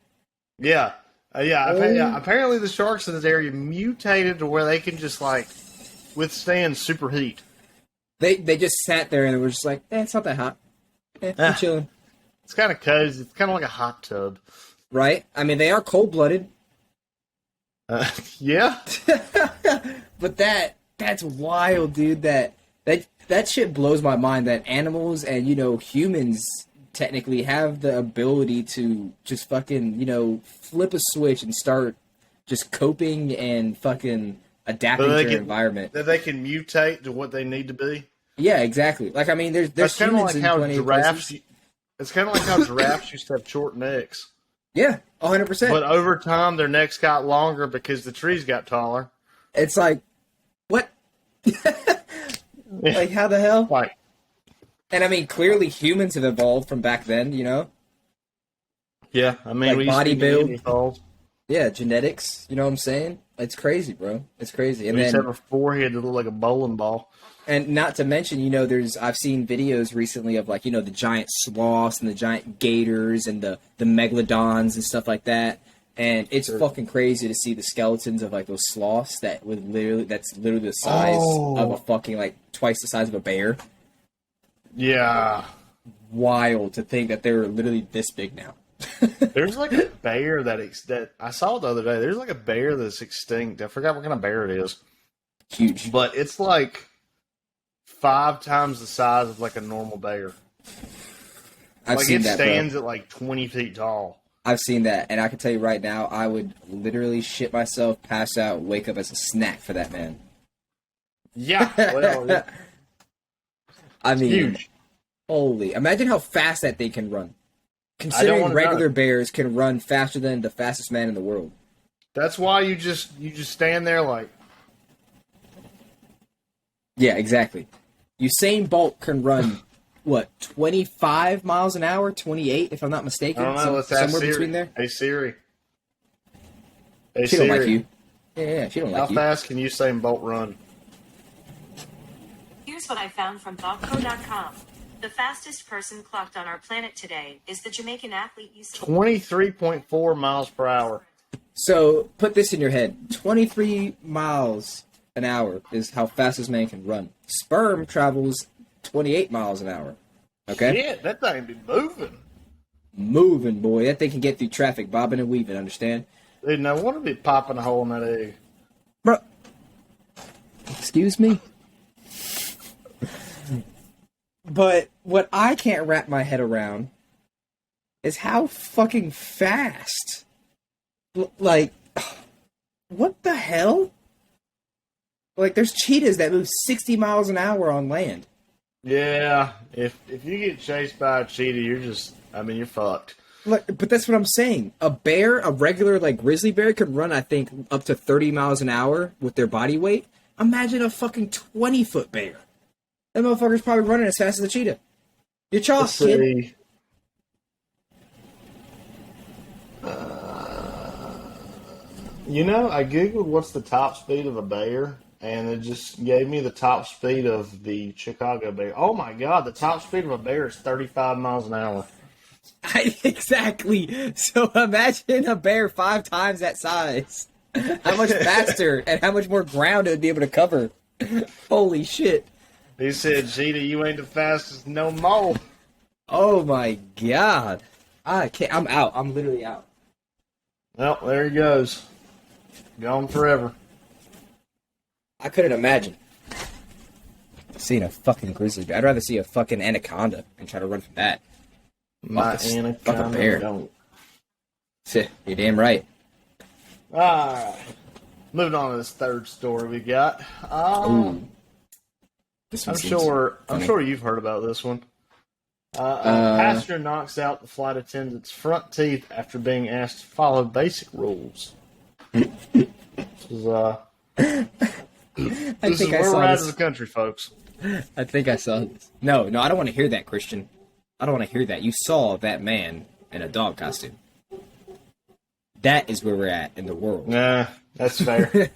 Speaker 1: Yeah. Apparently, the sharks in this area mutated to where they can just like withstand super heat.
Speaker 3: They just sat there and they were just like, it's not that hot. I'm chilling.
Speaker 1: It's kind of cozy. It's kind of like a hot tub,
Speaker 3: right? I mean, they are cold-blooded.
Speaker 1: Yeah.
Speaker 3: But that's wild, dude. That shit blows my mind. That animals and humans technically have the ability to just fucking flip a switch and start just coping and fucking adapting to their environment.
Speaker 1: That they can mutate to what they need to be.
Speaker 3: Yeah, exactly. Like, I mean, there's
Speaker 1: kind of
Speaker 3: humans
Speaker 1: like how
Speaker 3: in plenty
Speaker 1: giraffes.
Speaker 3: of
Speaker 1: It's kind of like how giraffes used to have short necks.
Speaker 3: Yeah, 100%.
Speaker 1: But over time, their necks got longer because the trees got taller.
Speaker 3: It's like, what? Like, how the hell?
Speaker 1: Like,
Speaker 3: and I mean, clearly humans have evolved from back then,
Speaker 1: Yeah, I mean,
Speaker 3: like
Speaker 1: we
Speaker 3: body build.
Speaker 1: Neanderthals.
Speaker 3: Yeah, genetics. You know what I'm saying? It's crazy, bro. It's crazy. And
Speaker 1: We
Speaker 3: then,
Speaker 1: used to have a forehead that looked like a bowling ball.
Speaker 3: and not to mention, I've seen videos recently of like, the giant sloths and the giant gators and the megalodons and stuff like that. And it's fucking crazy to see the skeletons of like those sloths that's literally the size of a fucking like twice the size of a bear.
Speaker 1: Yeah.
Speaker 3: Wild to think that they're literally this big now.
Speaker 1: There's like a bear that I saw the other day. There's like a bear that's extinct. I forgot what kind of bear it is.
Speaker 3: Huge.
Speaker 1: But it's like 5 times the size of like a normal bear.
Speaker 3: I've seen that,
Speaker 1: it stands at like 20 feet tall.
Speaker 3: I've seen that, and I can tell you right now, I would literally shit myself, pass out, wake up as a snack for that man.
Speaker 1: Yeah, well,
Speaker 3: I mean,
Speaker 1: huge.
Speaker 3: Holy! Imagine how fast that thing can run. Considering regular bears can run faster than the fastest man in the world.
Speaker 1: That's why you just stand there like.
Speaker 3: Yeah, exactly. Usain Bolt can run. What, 25 miles an hour? 28, if I'm not mistaken?
Speaker 1: I don't know. Let's ask
Speaker 3: somewhere
Speaker 1: Siri.
Speaker 3: between there.
Speaker 1: Hey, Siri.
Speaker 3: She don't like you. Yeah, she don't like you.
Speaker 1: How fast can Usain Bolt run?
Speaker 4: Here's what I found from ThoughtCo.com. The fastest person clocked on our planet today is the Jamaican athlete Usain.
Speaker 1: 23.4 miles per hour.
Speaker 3: So, put this in your head. 23 miles an hour is how fast this man can run. Sperm travels 28 miles an hour. Okay?
Speaker 1: Shit, that thing be moving.
Speaker 3: Moving, boy. That thing can get through traffic, bobbing and weaving, understand?
Speaker 1: Dude, no wonder be popping a hole in that egg.
Speaker 3: Bro, Excuse me? But what I can't wrap my head around is how fucking fast. Like, what the hell? Like, there's cheetahs that move 60 miles an hour on land.
Speaker 1: Yeah, if you get chased by a cheetah, you're fucked.
Speaker 3: Like, but that's what I'm saying. A bear, a regular, like, grizzly bear could run, I think, up to 30 miles an hour with their body weight. Imagine a fucking 20-foot bear. That motherfucker's probably running as fast as a cheetah. You're chalk, kid.
Speaker 1: I Googled what's the top speed of a bear, and it just gave me the top speed of the Chicago bear. Oh my god, the top speed of a bear is 35 miles an hour.
Speaker 3: Exactly. So imagine a bear 5 times that size. How much faster and how much more ground it would be able to cover. Holy shit.
Speaker 1: He said, cheetah, you ain't the fastest no more.
Speaker 3: Oh my god. I can't. I'm out. I'm literally out.
Speaker 1: Well, there he goes. Gone forever.
Speaker 3: I couldn't imagine seeing a fucking grizzly bear. I'd rather see a fucking anaconda and try to run from that.
Speaker 1: My anaconda
Speaker 3: bear.
Speaker 1: don't.
Speaker 3: You're damn right.
Speaker 1: Alright. Moving on to this third story we got.
Speaker 3: This one
Speaker 1: I'm
Speaker 3: seems
Speaker 1: sure
Speaker 3: funny.
Speaker 1: you've heard about this one. A passenger knocks out the flight attendant's front teeth after being asked to follow basic rules. This is where we're at as a country, folks.
Speaker 3: I think I saw this. No, I don't want to hear that, Christian. I don't want to hear that. You saw that man in a dog costume. That is where we're at in the world.
Speaker 1: Nah, that's fair.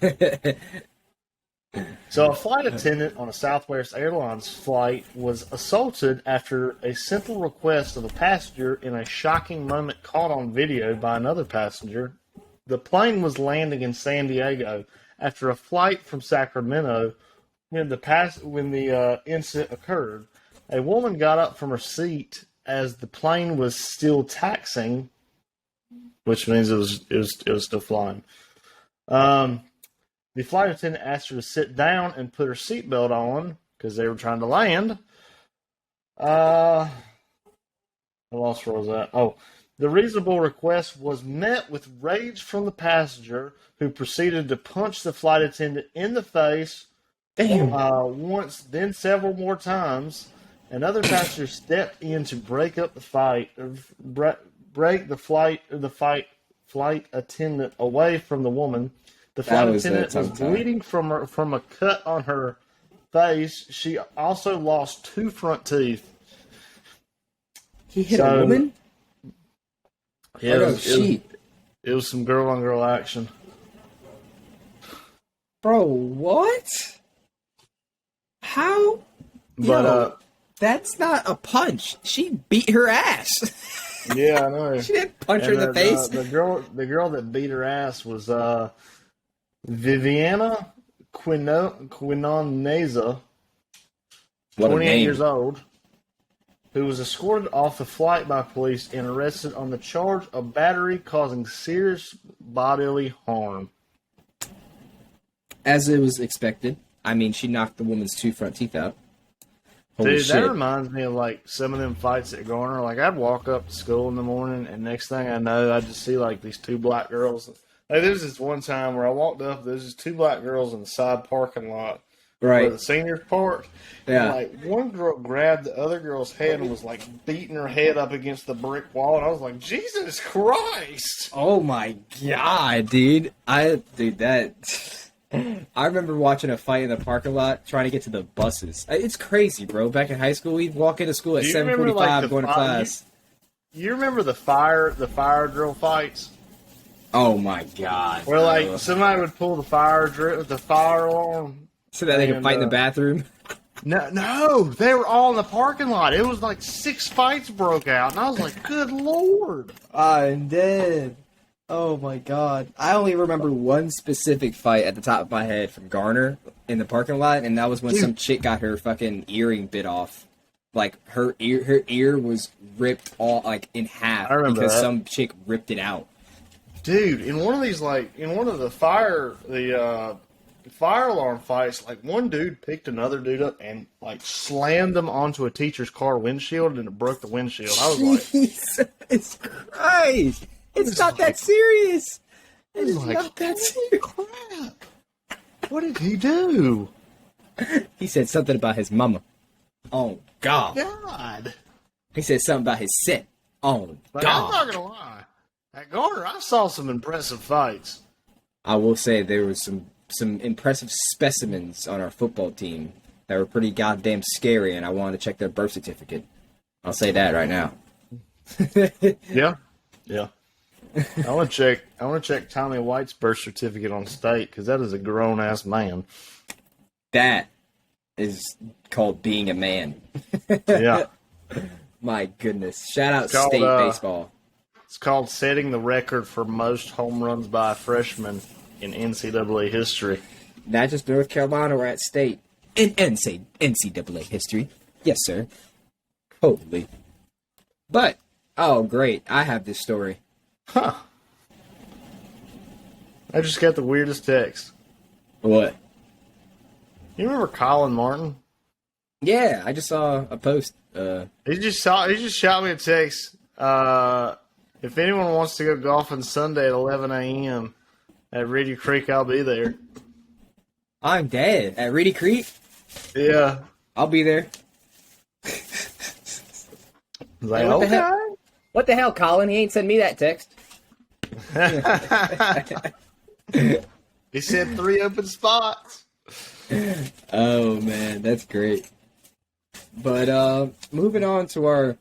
Speaker 1: So a flight attendant on a Southwest Airlines flight was assaulted after a simple request of a passenger in a shocking moment caught on video by another passenger. The plane was landing in San Diego after a flight from Sacramento when the incident occurred. A woman got up from her seat as the plane was still taxiing, which means it was still flying. The flight attendant asked her to sit down and put her seatbelt on because they were trying to land. I lost where I was at. Oh, the reasonable request was met with rage from the passenger, who proceeded to punch the flight attendant in the face.
Speaker 3: Damn.
Speaker 1: Once, then several more times. Another passenger stepped in to break up the fight, break the flight attendant away from the woman. The flight attendant was bleeding from a cut on her face. She also lost 2 front teeth.
Speaker 3: He hit a woman?
Speaker 1: Yeah, it was some girl on girl action.
Speaker 3: Bro, what? How?
Speaker 1: But
Speaker 3: that's not a punch. She beat her ass.
Speaker 1: Yeah, I know.
Speaker 3: She didn't punch her in the face.
Speaker 1: The girl that beat her ass was Viviana Quinoneza, 28 years old, who was escorted off the flight by police and arrested on the charge of battery causing serious bodily harm.
Speaker 3: As it was expected. I mean, she knocked the woman's 2 front teeth out. Holy
Speaker 1: Dude,
Speaker 3: shit.
Speaker 1: that reminds me of like some of them fights at Garner. Like, I'd walk up to school in the morning, and next thing I know, I'd just see like these 2 black girls. Like, there was this one time where I walked up, there's just 2 black girls in the side parking lot.
Speaker 3: Right.
Speaker 1: Where the seniors parked.
Speaker 3: Yeah.
Speaker 1: And, like, one girl grabbed the other girl's head and was like beating her head up against the brick wall, and I was like, Jesus Christ!
Speaker 3: Oh my god, dude. I remember watching a fight in the parking lot trying to get to the buses. It's crazy, bro. Back in high school, we'd walk into school at 7:45 going to class.
Speaker 1: You remember the fire drill fights?
Speaker 3: Oh my god.
Speaker 1: Where like somebody would pull the fire alarm
Speaker 3: so that they could fight in the bathroom.
Speaker 1: No, they were all in the parking lot. It was like 6 fights broke out, and I was like, "Good lord!"
Speaker 3: I'm dead. Oh my god. I only remember one specific fight at the top of my head from Garner in the parking lot, and that was when some chick got her fucking earring bit off. Like her ear was ripped all like in half because some chick ripped it out.
Speaker 1: Dude, in one of the fire alarm fights, like one dude picked another dude up and like slammed them onto a teacher's car windshield and it broke the windshield. I was like,
Speaker 3: Jesus Christ! It's not that serious. It is
Speaker 1: like,
Speaker 3: not that
Speaker 1: holy
Speaker 3: serious.
Speaker 1: crap! What did he do?
Speaker 3: He said something about his mama. Oh God!
Speaker 1: God!
Speaker 3: He said something about his set. Oh
Speaker 1: Like, I'm
Speaker 3: God!
Speaker 1: not gonna lie. At Garner, I saw some impressive fights.
Speaker 3: I will say there was some impressive specimens on our football team that were pretty goddamn scary, and I wanted to check their birth certificate. I'll say that right now.
Speaker 1: Yeah. I want to check Tommy White's birth certificate on state because that is a grown ass man.
Speaker 3: That is called being a man.
Speaker 1: Yeah.
Speaker 3: My goodness. Shout out
Speaker 1: called,
Speaker 3: state baseball.
Speaker 1: It's called setting the record for most home runs by a freshman in NCAA history.
Speaker 3: Not just North Carolina, we're at state. In NCAA history. Yes, sir. Holy. But, oh, great. I have this story.
Speaker 1: Huh. I just got the weirdest text.
Speaker 3: What?
Speaker 1: You remember Colin Martin?
Speaker 3: Yeah, I just saw a post.
Speaker 1: He just shot me a text. If anyone wants to go golfing Sunday at 11 a.m. at Reedy Creek, I'll be there.
Speaker 3: I'm dead. At Reedy Creek?
Speaker 1: Yeah.
Speaker 3: I'll be there.
Speaker 1: Like,
Speaker 3: Hey, what the
Speaker 1: okay.
Speaker 3: hell? What the hell, Colin? He ain't sent me that text.
Speaker 1: He said 3 open spots.
Speaker 3: Oh, man, that's great. But moving on to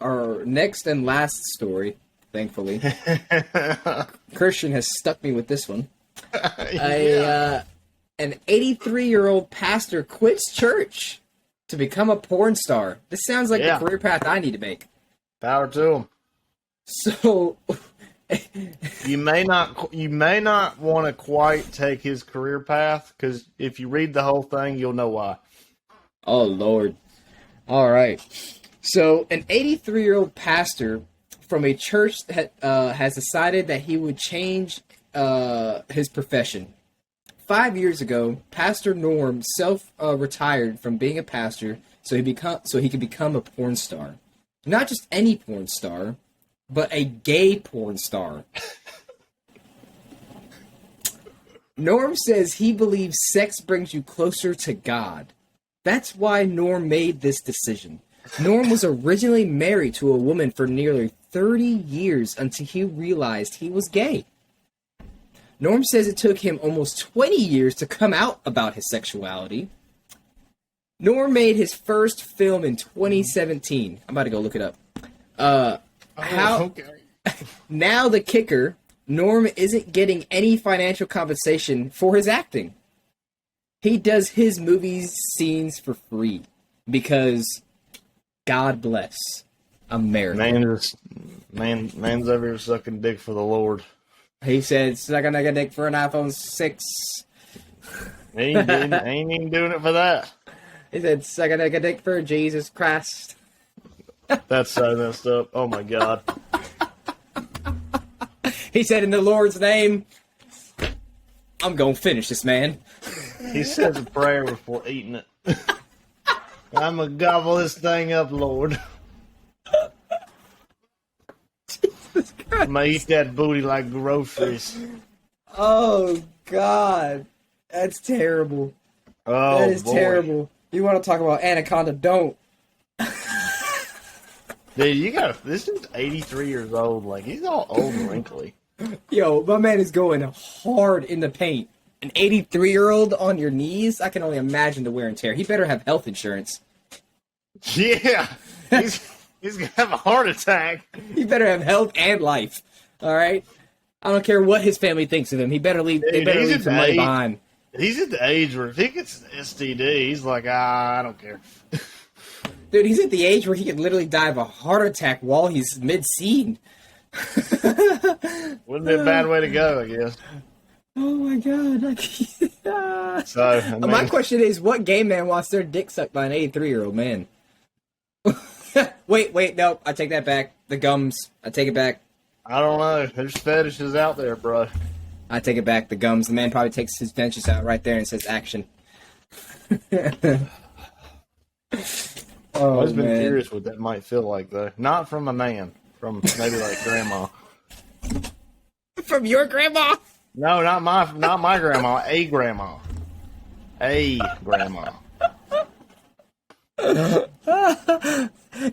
Speaker 3: our next and last story, thankfully. Christian has stuck me with this one.
Speaker 1: Yeah.
Speaker 3: An 83-year-old pastor quits church to become a porn star. This sounds like
Speaker 1: Yeah.
Speaker 3: the career path I need to make.
Speaker 1: Power to him.
Speaker 3: So,
Speaker 1: You may not want to quite take his career path because if you read the whole thing, you'll know why.
Speaker 3: oh Lord. All right. So, an 83-year-old pastor from a church that has decided that he would change his profession. 5 years ago, Pastor Norm retired from being a pastor so he could become a porn star. Not just any porn star, but a gay porn star. Norm says he believes sex brings you closer to God. That's why Norm made this decision. Norm was originally married to a woman for nearly 30 years until he realized he was gay. Norm says it took him almost 20 years to come out about his sexuality. Norm made his first film in 2017. I'm about to go look it up.
Speaker 1: Okay.
Speaker 3: Now the kicker, Norm isn't getting any financial compensation for his acting. He does his movie scenes for free because God bless America.
Speaker 1: Man's over here sucking dick for the Lord.
Speaker 3: He said, sucking a dick for an iPhone 6.
Speaker 1: He ain't even doing it for that.
Speaker 3: He said, sucking a dick for Jesus Christ.
Speaker 1: That's so messed up. Oh my God.
Speaker 3: He said, in the Lord's name, I'm going to finish this, man.
Speaker 1: He says a prayer before eating it. I'm going to gobble this thing up, Lord. I'm going to eat that booty like groceries.
Speaker 3: Oh, God. That's terrible.
Speaker 1: Oh,
Speaker 3: That is
Speaker 1: boy.
Speaker 3: terrible. You want to talk about Anaconda, don't.
Speaker 1: Dude, this dude's 83 years old. Like, he's all old and wrinkly.
Speaker 3: Yo, my man is going hard in the paint. An 83-year-old on your knees? I can only imagine the wear and tear. He better have health insurance.
Speaker 1: Yeah. He's going to have a heart attack.
Speaker 3: He better have health and life. All right? I don't care what his family thinks of him. He better leave. They
Speaker 1: Dude,
Speaker 3: better
Speaker 1: he's
Speaker 3: leave
Speaker 1: at
Speaker 3: some
Speaker 1: the
Speaker 3: money
Speaker 1: age-
Speaker 3: behind.
Speaker 1: He's at the age where if he gets an STD, he's like, I don't care.
Speaker 3: Dude, he's at the age where he could literally die of a heart attack while he's mid-scene.
Speaker 1: Wouldn't be a bad way to go, I guess.
Speaker 3: Oh my God.
Speaker 1: So, I mean,
Speaker 3: My question is, what gay man wants their dick sucked by an 83-year-old man? Wait, no, I take that back. The gums, I take it back.
Speaker 1: I don't know. There's fetishes out there, bro.
Speaker 3: I take it back. The gums. The man probably takes his dentures out right there and says action.
Speaker 1: I've always been curious what that might feel like, though. Not from a man. From maybe like grandma.
Speaker 3: From your grandma?
Speaker 1: No, not my grandma. A grandma. A grandma.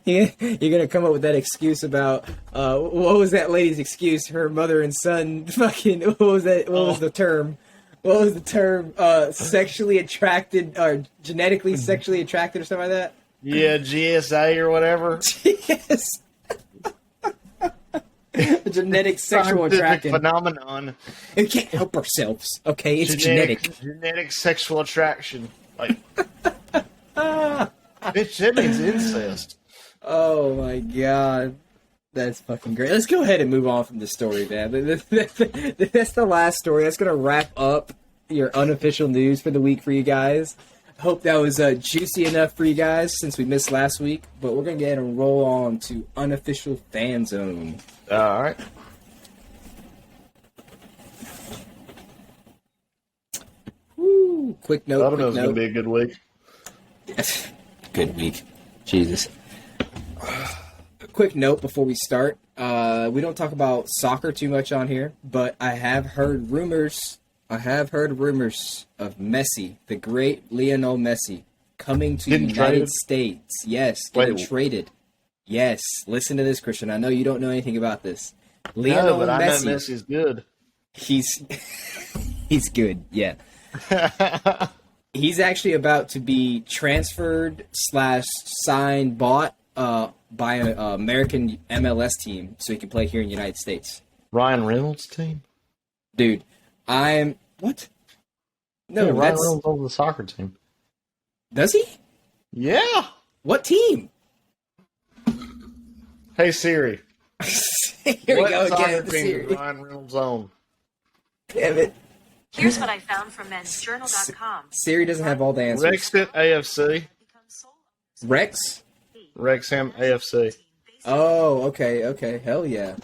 Speaker 3: You're gonna come up with that excuse about what was that lady's excuse? Her mother and son fucking what was that? What was the term? What was the term? Sexually attracted or genetically sexually attracted or something like that?
Speaker 1: Yeah, GSA or whatever.
Speaker 3: Yes. Genetic sexual attraction
Speaker 1: phenomenon.
Speaker 3: We can't help ourselves. Okay, it's genetic.
Speaker 1: Genetic sexual attraction. Like, bitch, that means incest.
Speaker 3: Oh my god, that's fucking great. Let's go ahead and move on from the story, man. That's the last story. That's gonna wrap up your unofficial news for the week for you guys. Hope that was juicy enough for you guys since we missed last week. But we're gonna get ahead and roll on to Unofficial Fanzone.
Speaker 1: All right.
Speaker 3: Woo! Quick note.
Speaker 1: I don't know. It's gonna be a good week.
Speaker 3: Good week. Jesus. Quick note before we start. We don't talk about soccer too much on here, but I have heard rumors of Messi, the great Lionel Messi, coming to the United States. Yes, getting traded. Yes, listen to this, Christian. I know you don't know anything about this. Lionel
Speaker 1: but
Speaker 3: Messi.
Speaker 1: I know Messi's good.
Speaker 3: He's good, yeah. He's actually about to be transferred / signed, bought by an American MLS team so he can play here in the United States.
Speaker 1: Ryan Reynolds' team?
Speaker 3: Dude, what? No,
Speaker 1: yeah, Ryan Reynolds owns the soccer team.
Speaker 3: Does he?
Speaker 1: Yeah.
Speaker 3: What team?
Speaker 1: Hey, Siri.
Speaker 3: Here we go
Speaker 1: What soccer
Speaker 3: again.
Speaker 1: team
Speaker 3: Siri.
Speaker 1: does Ryan Reynolds own?
Speaker 3: Damn it.
Speaker 4: Here's what I found from mensjournal.com.
Speaker 3: Siri doesn't have all the answers.
Speaker 1: Wrexham AFC.
Speaker 3: Rex?
Speaker 1: Wrexham AFC.
Speaker 3: Oh, okay. Hell yeah.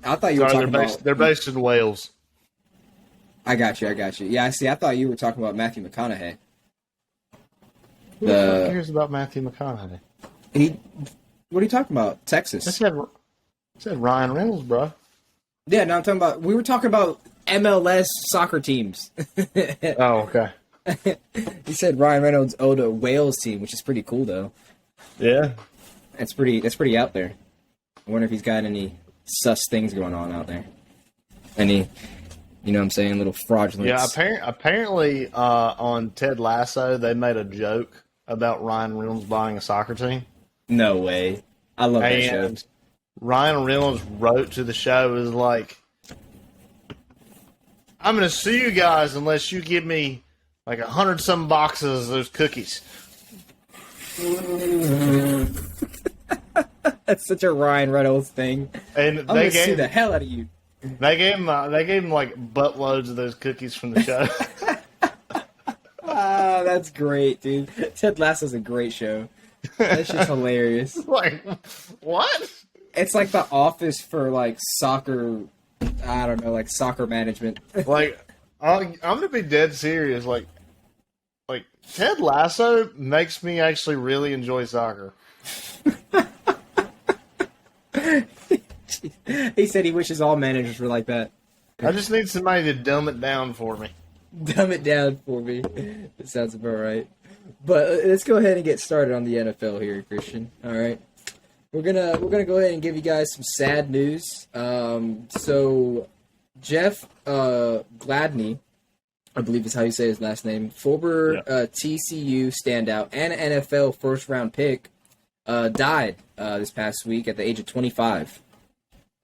Speaker 3: I thought you were talking about...
Speaker 1: They're based in Wales.
Speaker 3: I got you. Yeah, see, I thought you were talking about Matthew McConaughey.
Speaker 1: Who the fuck cares about Matthew McConaughey?
Speaker 3: What are you talking about? Texas.
Speaker 1: I said Ryan Reynolds, bro.
Speaker 3: Yeah, no, I'm talking about... We were talking about MLS soccer teams.
Speaker 1: Oh, okay.
Speaker 3: He said Ryan Reynolds owed a Wales team, which is pretty cool, though.
Speaker 1: Yeah.
Speaker 3: That's pretty out there. I wonder if he's got any sus things going on out there. Any, you know what I'm saying, little fraudulence.
Speaker 1: Yeah, apparently on Ted Lasso, they made a joke about Ryan Reynolds buying a soccer team.
Speaker 3: No way. I love that show.
Speaker 1: Ryan Reynolds wrote to the show, was like, I'm going to sue you guys unless you give me like 100-some boxes of those cookies.
Speaker 3: That's such a Ryan Reynolds thing.
Speaker 1: And
Speaker 3: I'm going to sue the hell out of you.
Speaker 1: They gave him like buttloads of those cookies from the show.
Speaker 3: Ah, that's great, dude. Ted Lasso's a great show. That shit's hilarious.
Speaker 1: Like, what?
Speaker 3: It's like The Office for like soccer. I don't know, like soccer management.
Speaker 1: Like, I'm gonna be dead serious. Like Ted Lasso makes me actually really enjoy soccer.
Speaker 3: He said he wishes all managers were like that.
Speaker 1: I just need somebody to dumb it down for me.
Speaker 3: Dumb it down for me. That sounds about right. But let's go ahead and get started on the NFL here, Christian. All right, we're gonna go ahead and give you guys some sad news. So Jeff Gladney, I believe is how you say his last name, former TCU standout and NFL first-round pick, died this past week at the age of 25.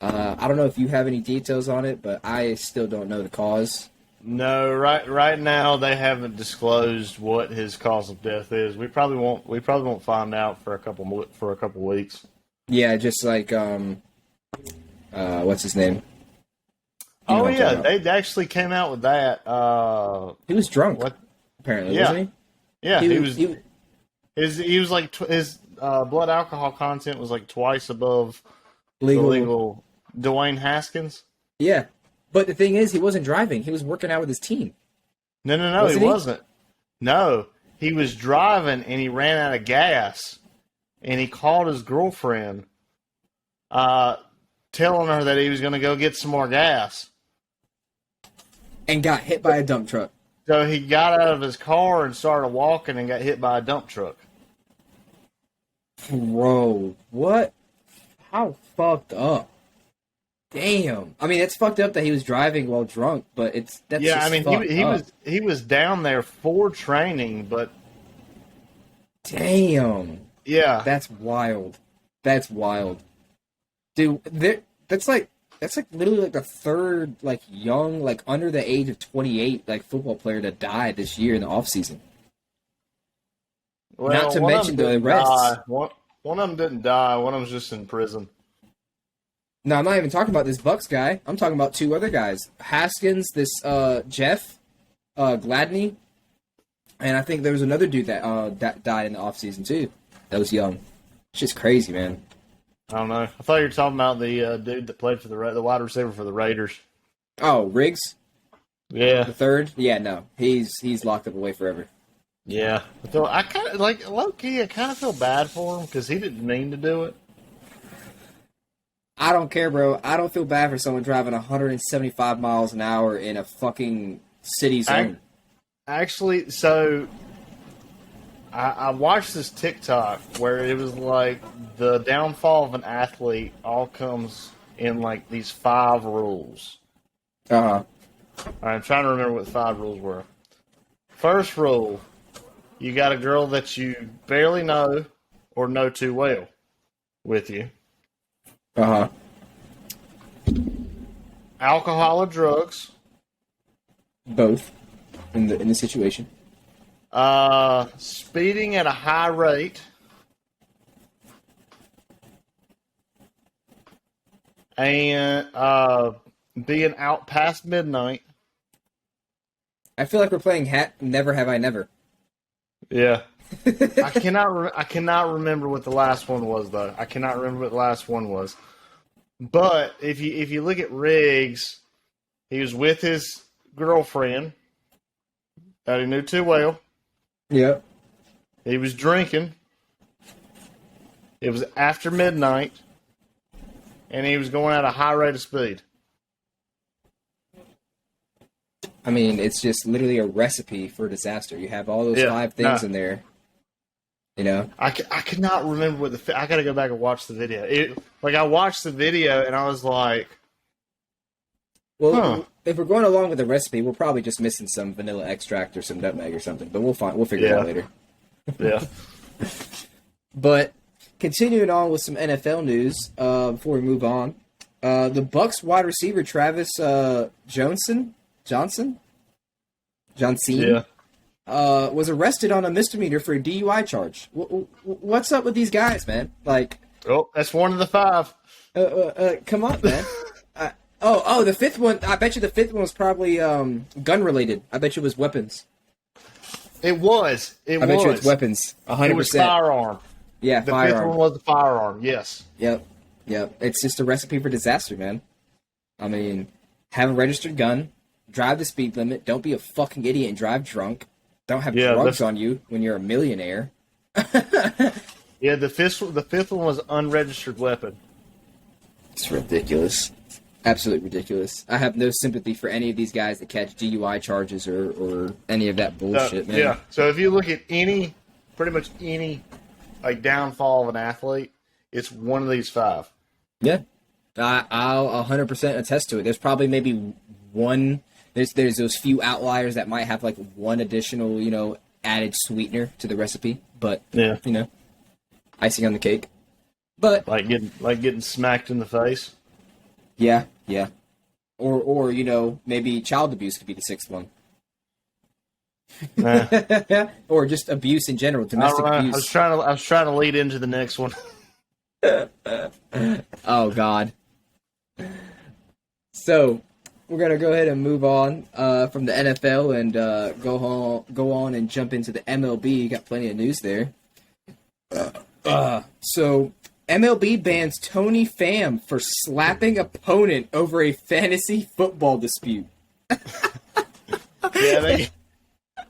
Speaker 3: I don't know if you have any details on it, but I still don't know the cause.
Speaker 1: No, right now they haven't disclosed what his cause of death is. We probably won't find out for a couple weeks.
Speaker 3: Yeah, just like what's his name?
Speaker 1: Oh yeah, they actually came out with that.
Speaker 3: He was drunk. What? Apparently, wasn't he?
Speaker 1: Yeah, he was like his blood alcohol content was like twice above
Speaker 3: legal.
Speaker 1: Dwayne Haskins.
Speaker 3: Yeah, But the thing is, he wasn't driving. He was working out with his team.
Speaker 1: No,
Speaker 3: Wasn't
Speaker 1: he
Speaker 3: he?
Speaker 1: wasn't. No, he was driving and he ran out of gas, and he called his girlfriend, telling her that he was going to go get some more gas.
Speaker 3: And got hit by a dump truck.
Speaker 1: So he got out of his car and started walking and got hit by a dump truck.
Speaker 3: Bro, what? How fucked up? Damn. I mean, it's fucked up that he was driving while drunk, but that's
Speaker 1: Yeah,
Speaker 3: just
Speaker 1: I mean,
Speaker 3: fucked up.
Speaker 1: he was down there for training, but
Speaker 3: Damn.
Speaker 1: yeah,
Speaker 3: That's wild. That's wild. Dude, that's like literally like the third like young, like under the age of 28 like football player to die this year in the offseason.
Speaker 1: well,
Speaker 3: Not to
Speaker 1: one of
Speaker 3: mention
Speaker 1: them
Speaker 3: the
Speaker 1: didn't
Speaker 3: arrests.
Speaker 1: die. One of them didn't die. One of them's just in prison.
Speaker 3: No, I'm not even talking about this Bucks guy. I'm talking about two other guys. Haskins, this Jeff Gladney, and I think there was another dude that died in the offseason too. That was young. It's just crazy, man.
Speaker 1: I don't know. I thought you were talking about the dude that played for the wide receiver for the Raiders.
Speaker 3: Oh, Riggs,
Speaker 1: Yeah,
Speaker 3: the third? Yeah, no. He's locked up away forever.
Speaker 1: yeah. So I kind of like low key. I kind of feel bad for him because he didn't mean to do it.
Speaker 3: I don't care, bro. I don't feel bad for someone driving 175 miles an hour in a fucking city zone.
Speaker 1: Actually, so I watched this TikTok where it was like the downfall of an athlete all comes in like these 5 rules.
Speaker 3: Uh-huh.
Speaker 1: I'm trying to remember what the 5 rules were. First rule, you got a girl that you barely know or know too well with you.
Speaker 3: Uh-huh.
Speaker 1: Alcohol or drugs.
Speaker 3: Both in the situation.
Speaker 1: Speeding at a high rate. And being out past midnight.
Speaker 3: I feel like we're playing Never Have I Never.
Speaker 1: Yeah. I cannot remember what the last one was though. I cannot remember what the last one was. But if you look at Riggs, he was with his girlfriend that he knew too well.
Speaker 3: Yep.
Speaker 1: He was drinking. It was after midnight, and he was going at a high rate of speed.
Speaker 3: I mean, it's just literally a recipe for disaster. You have all those 5 things in there. You know?
Speaker 1: I cannot remember what I got to go back and watch the video. I watched the video, and I was like,
Speaker 3: well, if we're going along with the recipe, we're probably just missing some vanilla extract or some nutmeg or something. But we'll figure it out later.
Speaker 1: Yeah.
Speaker 3: But continuing on with some NFL news before we move on, the Bucks wide receiver Travis Johnson,
Speaker 1: Yeah.
Speaker 3: was arrested on a misdemeanor for a DUI charge. What's up with these guys, man? Like,
Speaker 1: Oh, that's one of the 5.
Speaker 3: come on, man. The 5th one. I bet you the 5th one was probably gun related. I bet you it was weapons.
Speaker 1: It was.
Speaker 3: I bet you it's weapons. 100%.
Speaker 1: It was firearm.
Speaker 3: Yeah,
Speaker 1: The
Speaker 3: firearm.
Speaker 1: 5th one was the firearm. Yes.
Speaker 3: Yep. It's just a recipe for disaster, man. I mean, have a registered gun, drive the speed limit, don't be a fucking idiot and drive drunk, don't have drugs on you when you're a millionaire.
Speaker 1: Yeah, the 5th one was unregistered weapon.
Speaker 3: It's ridiculous. Absolutely ridiculous. I have no sympathy for any of these guys that catch DUI charges or any of that bullshit, man.
Speaker 1: Yeah. So if you look at pretty much any like downfall of an athlete, it's one of these 5.
Speaker 3: Yeah. I'll 100% attest to it. There's probably maybe one. There's those few outliers that might have like one additional, added sweetener to the recipe, but
Speaker 1: Yeah.
Speaker 3: Icing on the cake. But
Speaker 1: Like getting smacked in the face.
Speaker 3: yeah. Or maybe child abuse could be the 6th one.
Speaker 1: Nah.
Speaker 3: Or just abuse in general,
Speaker 1: I
Speaker 3: domestic
Speaker 1: don't know.
Speaker 3: abuse.
Speaker 1: I was trying to lead into the next one.
Speaker 3: Oh God. So we're gonna go ahead and move on from the NFL and go on and jump into the MLB. You got plenty of news there. So MLB bans Tony Pham for slapping opponent over a fantasy football dispute.
Speaker 1: Yeah,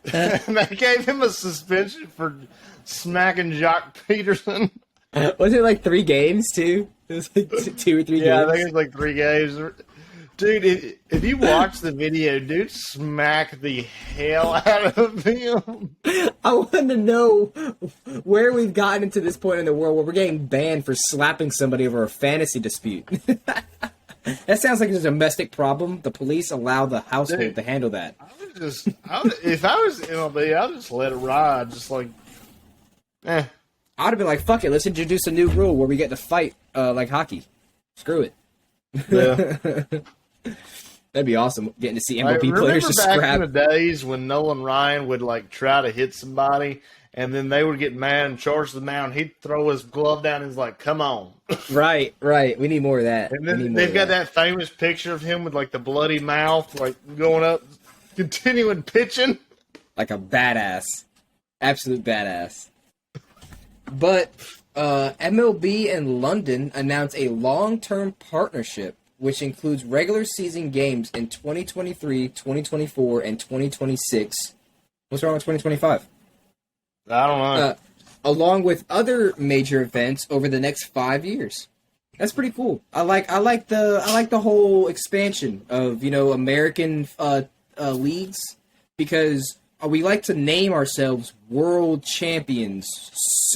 Speaker 1: they gave him a suspension for smacking Jock Peterson.
Speaker 3: Was it like 3 games, too? It was like 2 or 3 games?
Speaker 1: Yeah, I think it was like 3 games. Dude, if you watch the video, dude smacked the hell out of him.
Speaker 3: I want to know where we've gotten to this point in the world where we're getting banned for slapping somebody over a fantasy dispute. That sounds like a domestic problem. The police allow the household to handle that.
Speaker 1: If I was MLB, I'd just let it ride. Just like,
Speaker 3: I'd have been like, fuck it, let's introduce a new rule where we get to fight like hockey. Screw it.
Speaker 1: Yeah.
Speaker 3: That'd be awesome, getting to see
Speaker 1: Like,
Speaker 3: MLB players just
Speaker 1: remember back
Speaker 3: scrap.
Speaker 1: in the days when Nolan Ryan would like try to hit somebody, and then they would get mad and charge the mound. He'd throw his glove down and he's like, "Come on!"
Speaker 3: Right. We need more of that.
Speaker 1: And then they've got that famous picture of him with like the bloody mouth, like going up, continuing pitching.
Speaker 3: Like a badass. Absolute badass. But MLB and London announced a long-term partnership which includes regular season games in 2023, 2024, and 2026. What's wrong with 2025?
Speaker 1: I don't know.
Speaker 3: Along with other major events over the next 5 years. That's pretty cool. I like the whole expansion of, American leagues, because we like to name ourselves world champions.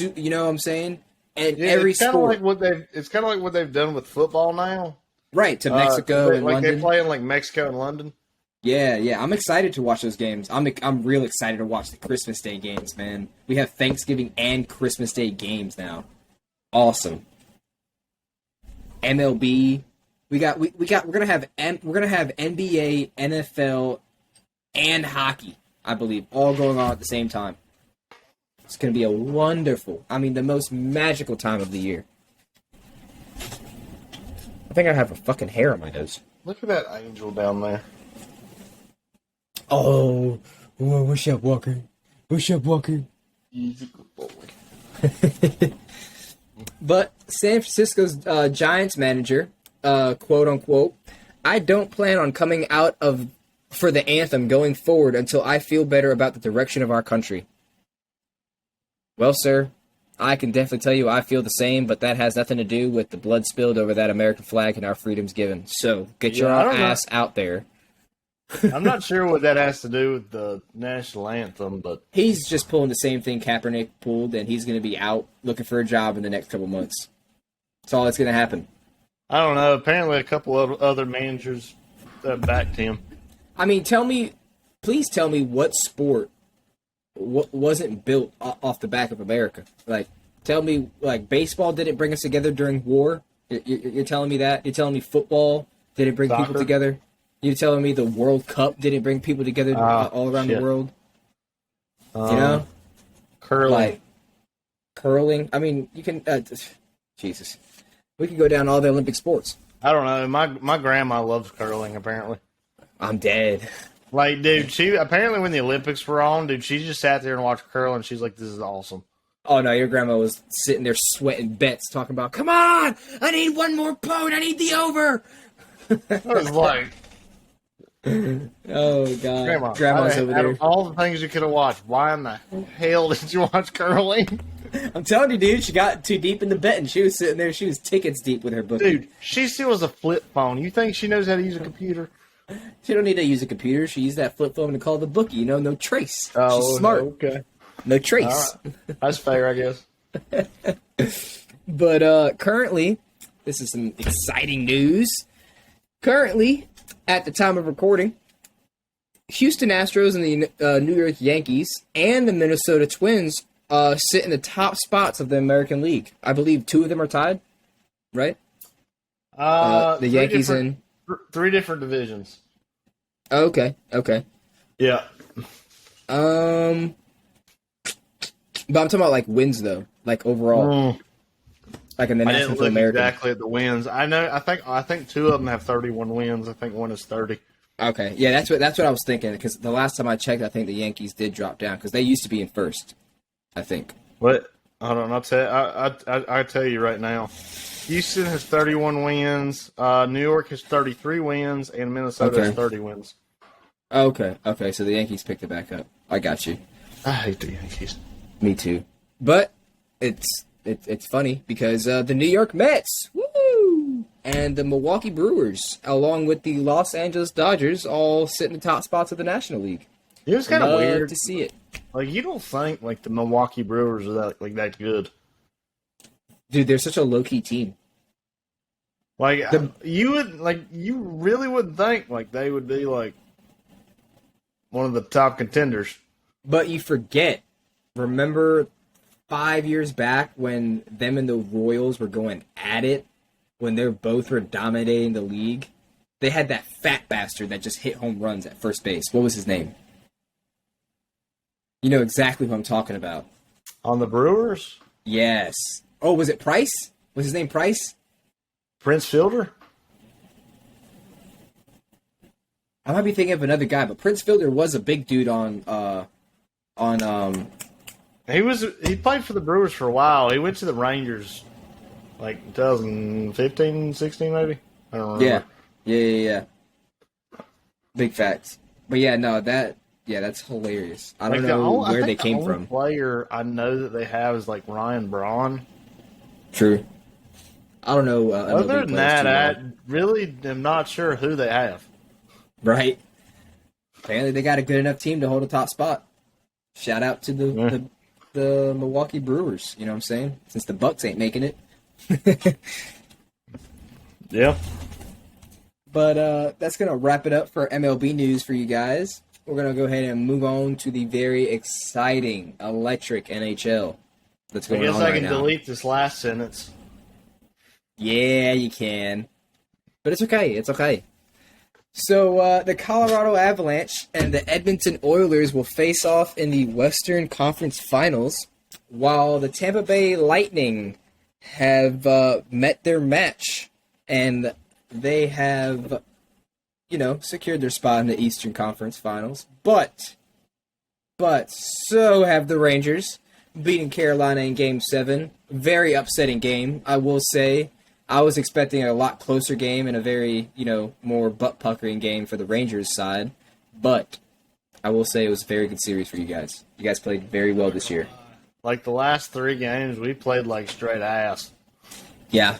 Speaker 3: You know what I'm saying? And
Speaker 1: Yeah,
Speaker 3: every
Speaker 1: it's kind of
Speaker 3: sport,
Speaker 1: like what they've done with football now.
Speaker 3: right, to Mexico and
Speaker 1: like
Speaker 3: London.
Speaker 1: they play in like Mexico and London.
Speaker 3: Yeah. I'm excited to watch those games. I'm real excited to watch the Christmas Day games, man. We have Thanksgiving and Christmas Day games now. Awesome. MLB. We're gonna have NBA, NFL, and hockey, I believe, all going on at the same time. It's gonna be the most magical time of the year. I think I have a fucking hair on my nose.
Speaker 1: Look at that angel down there.
Speaker 3: Oh, what's up, Walker? What's up, Walker?
Speaker 1: He's a good boy.
Speaker 3: But San Francisco's Giants manager, quote unquote, I don't plan on coming out for the anthem going forward until I feel better about the direction of our country. Well, sir, I can definitely tell you I feel the same, but that has nothing to do with the blood spilled over that American flag and our freedoms given. So get your ass out there.
Speaker 1: I'm not sure what that has to do with the national anthem, but
Speaker 3: He's just pulling the same thing Kaepernick pulled, and he's going to be out looking for a job in the next couple months. That's all that's going to happen.
Speaker 1: I don't know. Apparently, a couple of other managers backed him.
Speaker 3: I mean, please tell me what sport wasn't built off the back of America. Like, tell me, like, baseball didn't bring us together during war? You're telling me that? You're telling me football didn't bring people together? You're telling me the World Cup didn't bring people together all around the world?
Speaker 1: Curling.
Speaker 3: Like, curling. I mean, you can... Jesus. We could go down all the Olympic sports.
Speaker 1: I don't know. My grandma loves curling, apparently.
Speaker 3: I'm dead.
Speaker 1: Like, dude, she apparently when the Olympics were on, dude, she just sat there and watched curling. She's like, this is awesome.
Speaker 3: Oh, no, your grandma was sitting there sweating bets, talking about, come on! I need one more point! I need the over!
Speaker 1: I was like...
Speaker 3: Oh, God. Grandma's over there.
Speaker 1: All the things you could have watched, why in the hell did you watch curling?
Speaker 3: I'm telling you, dude, she got too deep in the betting. She was sitting there, she was tickets deep with her book.
Speaker 1: Dude, she still has a flip phone. You think she knows how to use a computer?
Speaker 3: She don't need to use a computer. She used that flip phone to call the bookie. No trace.
Speaker 1: Oh,
Speaker 3: she's smart.
Speaker 1: Okay.
Speaker 3: No trace.
Speaker 1: Right. That's fair, I guess.
Speaker 3: But currently, this is some exciting news. Currently, at the time of recording, Houston Astros and the New York Yankees and the Minnesota Twins sit in the top spots of the American League. I believe 2 of them are tied, right? The Yankees and...
Speaker 1: 3 different divisions.
Speaker 3: Oh, okay.
Speaker 1: Yeah.
Speaker 3: But I'm talking about, like, wins, though. Like, overall. Like, in the
Speaker 1: I
Speaker 3: National
Speaker 1: didn't look
Speaker 3: American.
Speaker 1: exactly at the wins. I think 2 of them have 31 wins. I think 1 is 30.
Speaker 3: Okay. Yeah, that's what I was thinking. Because the last time I checked, I think the Yankees did drop down. Because they used to be in first, I think.
Speaker 1: What? Hold on, I'll tell you right now. Houston has 31 wins. New York has 33 wins, and Minnesota has 30 wins.
Speaker 3: Okay. So the Yankees picked it back up. I got you.
Speaker 1: I hate the Yankees.
Speaker 3: Me too. But it's funny because the New York Mets, woo, and the Milwaukee Brewers, along with the Los Angeles Dodgers, all sit in the top spots of the National League.
Speaker 1: It was kind of weird
Speaker 3: to see it.
Speaker 1: Like, you don't think like the Milwaukee Brewers are that good.
Speaker 3: Dude, they're such a low key team.
Speaker 1: Like you really wouldn't think like they would be like one of the top contenders.
Speaker 3: But you forget. Remember 5 years back when them and the Royals were going at it, when they both were dominating the league? They had that fat bastard that just hit home runs at first base. What was his name? You know exactly who I'm talking about.
Speaker 1: On the Brewers?
Speaker 3: Yes. Oh, was it Price? Was his name Price?
Speaker 1: Prince Fielder?
Speaker 3: I might be thinking of another guy, but Prince Fielder was a big dude on
Speaker 1: He played for the Brewers for a while. He went to the Rangers like 2015, 16 maybe. I don't remember.
Speaker 3: Yeah. Big facts. But yeah, no, that's hilarious. I don't know where they came from.
Speaker 1: The only player I know that they have is like Ryan Braun.
Speaker 3: True. I don't know.
Speaker 1: Other than that, I really am not sure who they have.
Speaker 3: Right. Apparently, they got a good enough team to hold a top spot. Shout out to the Milwaukee Brewers. You know what I'm saying? Since the Bucks ain't making it.
Speaker 1: Yeah.
Speaker 3: But that's gonna wrap it up for MLB news for you guys. We're gonna go ahead and move on to the very exciting, electric NHL that's going on right now.
Speaker 1: I guess I can delete this last sentence.
Speaker 3: Yeah, you can. But it's okay. It's okay. So, the Colorado Avalanche and the Edmonton Oilers will face off in the Western Conference Finals, while the Tampa Bay Lightning have met their match, and they have, secured their spot in the Eastern Conference Finals. But so have the Rangers, beating Carolina in Game 7. Very upsetting game, I will say. I was expecting a lot closer game and a very, more butt-puckering game for the Rangers side. But I will say it was a very good series for you guys. You guys played very well this year.
Speaker 1: Like the last 3 games, we played like straight ass.
Speaker 3: Yeah,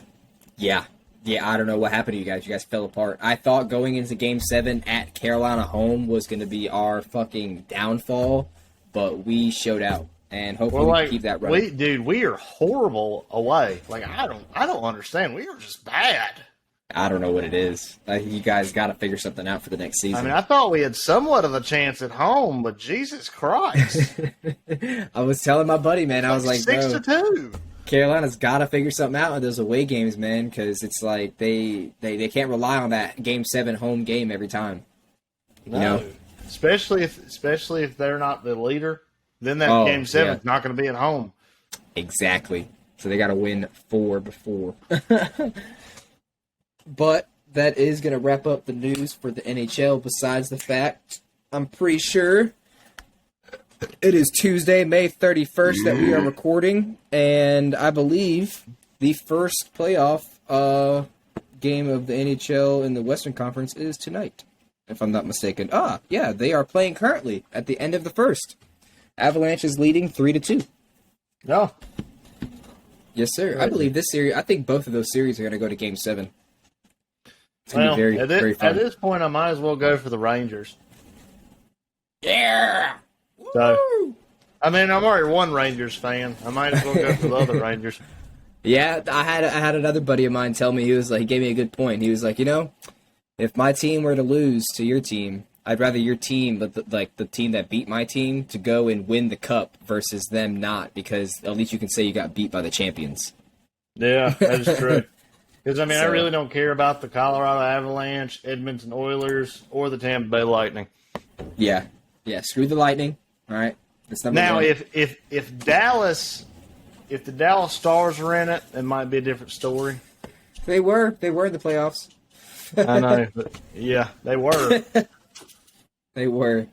Speaker 3: I don't know what happened to you guys. You guys fell apart. I thought going into Game 7 at Carolina home was going to be our fucking downfall, but we showed out. And hopefully we keep that running.
Speaker 1: We are horrible away. Like, I don't understand. We are just bad.
Speaker 3: I don't know what it is. You guys got to figure something out for the next season.
Speaker 1: I mean, I thought we had somewhat of a chance at home, but Jesus Christ.
Speaker 3: I was telling my buddy, man, I was like,
Speaker 1: 6-2.
Speaker 3: Carolina's got to figure something out in those away games, man, because it's like they can't rely on that Game 7 home game every time.
Speaker 1: No. Especially if they're not the leader. Then that Game 7 is not going to be at home.
Speaker 3: Exactly. So they got to win 4 before. But that is going to wrap up the news for the NHL, besides the fact I'm pretty sure it is Tuesday, May 31st that we are recording, and I believe the first playoff game of the NHL in the Western Conference is tonight, if I'm not mistaken. Yeah, they are playing currently at the end of the first. Avalanche is leading 3-2.
Speaker 1: No.
Speaker 3: Yes, sir. I believe this series. I think both of those series are going to go to Game 7. It's going to be very fun.
Speaker 1: At this point, I might as well go for the Rangers.
Speaker 3: Yeah.
Speaker 1: So, I mean, I'm already one Rangers fan. I might as well go for the other Rangers.
Speaker 3: Yeah, I had another buddy of mine tell me, he gave me a good point. He was like, if my team were to lose to your team, I'd rather your team, the team that beat my team, to go and win the cup versus them not, because at least you can say you got beat by the champions.
Speaker 1: Yeah, that is true. Because, I mean, I really don't care about the Colorado Avalanche, Edmonton Oilers, or the Tampa Bay Lightning.
Speaker 3: Yeah, screw the Lightning. All right, that's number
Speaker 1: now,
Speaker 3: one.
Speaker 1: if the Dallas Stars were in it, it might be a different story.
Speaker 3: They were in the playoffs.
Speaker 1: I know, but yeah, they were.
Speaker 3: They were.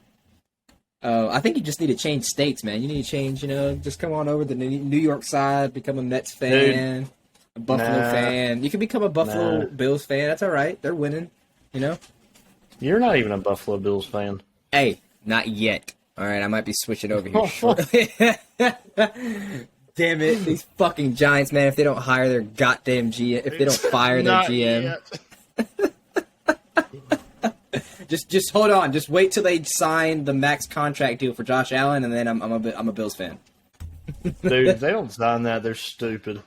Speaker 3: I think you just need to change states, man. You need to change, just come on over to the New York side, become a Mets fan, a Buffalo fan. You can become a Buffalo Bills fan. That's all right. They're winning,
Speaker 1: You're not even a Buffalo Bills fan.
Speaker 3: Hey, not yet. All right, I might be switching over here shortly. Damn it, these fucking Giants, man! If they don't hire their goddamn GM, if they don't fire their GM, just hold on. Just wait till they sign the max contract deal for Josh Allen, and then I'm a Bills fan.
Speaker 1: Dude, if they don't sign that, they're stupid.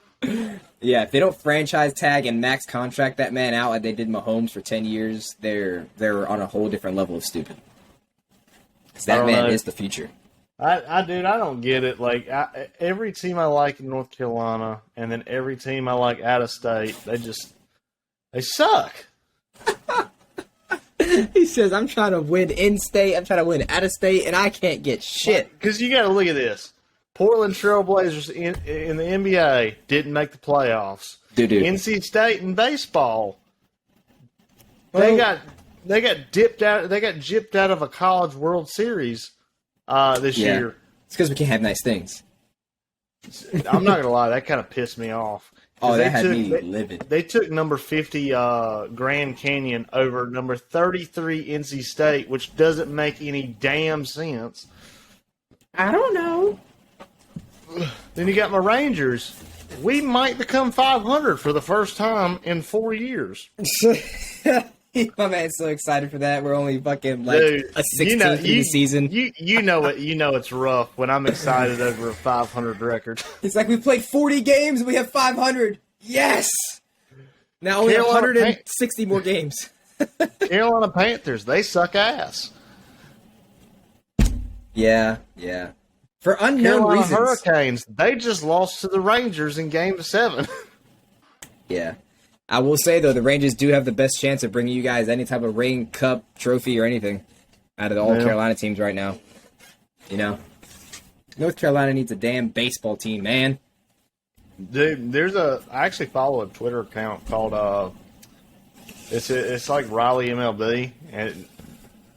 Speaker 3: Yeah, if they don't franchise tag and max contract that man out like they did Mahomes for 10 years, they're on a whole different level of stupid. Because that man is the future.
Speaker 1: I don't get it. Like, every team I like in North Carolina, and then every team I like out of state, they suck.
Speaker 3: He says, I'm trying to win in-state, I'm trying to win out-of-state, and I can't get shit.
Speaker 1: Because you got to look at this. Portland Trailblazers in the NBA didn't make the playoffs. NC State in baseball, they got dipped out. They got gypped out of a College World Series this year.
Speaker 3: It's because we can't have nice things.
Speaker 1: I'm not gonna lie, that kind of pissed me off.
Speaker 3: Oh, that had me livid.
Speaker 1: They took number 50 Grand Canyon over number 33 NC State, which doesn't make any damn sense.
Speaker 3: I don't know.
Speaker 1: Then you got my Rangers. We might become 500 for the first time in 4 years.
Speaker 3: My man's so excited for that. We're only fucking like a 16th through the season.
Speaker 1: You know it's rough when I'm excited over a 500 record.
Speaker 3: It's like we played 40 games and we have 500. Yes! Now we have 160 more games.
Speaker 1: Carolina Panthers, they suck ass.
Speaker 3: Yeah. For unknown
Speaker 1: Carolina
Speaker 3: reasons.
Speaker 1: Hurricanes, they just lost to the Rangers in Game 7.
Speaker 3: Yeah. I will say, though, the Rangers do have the best chance of bringing you guys any type of ring, cup, trophy, or anything out of the All-Carolina teams right now. North Carolina needs a damn baseball team, man.
Speaker 1: Dude, I actually follow a Twitter account called, it's like Raleigh MLB, and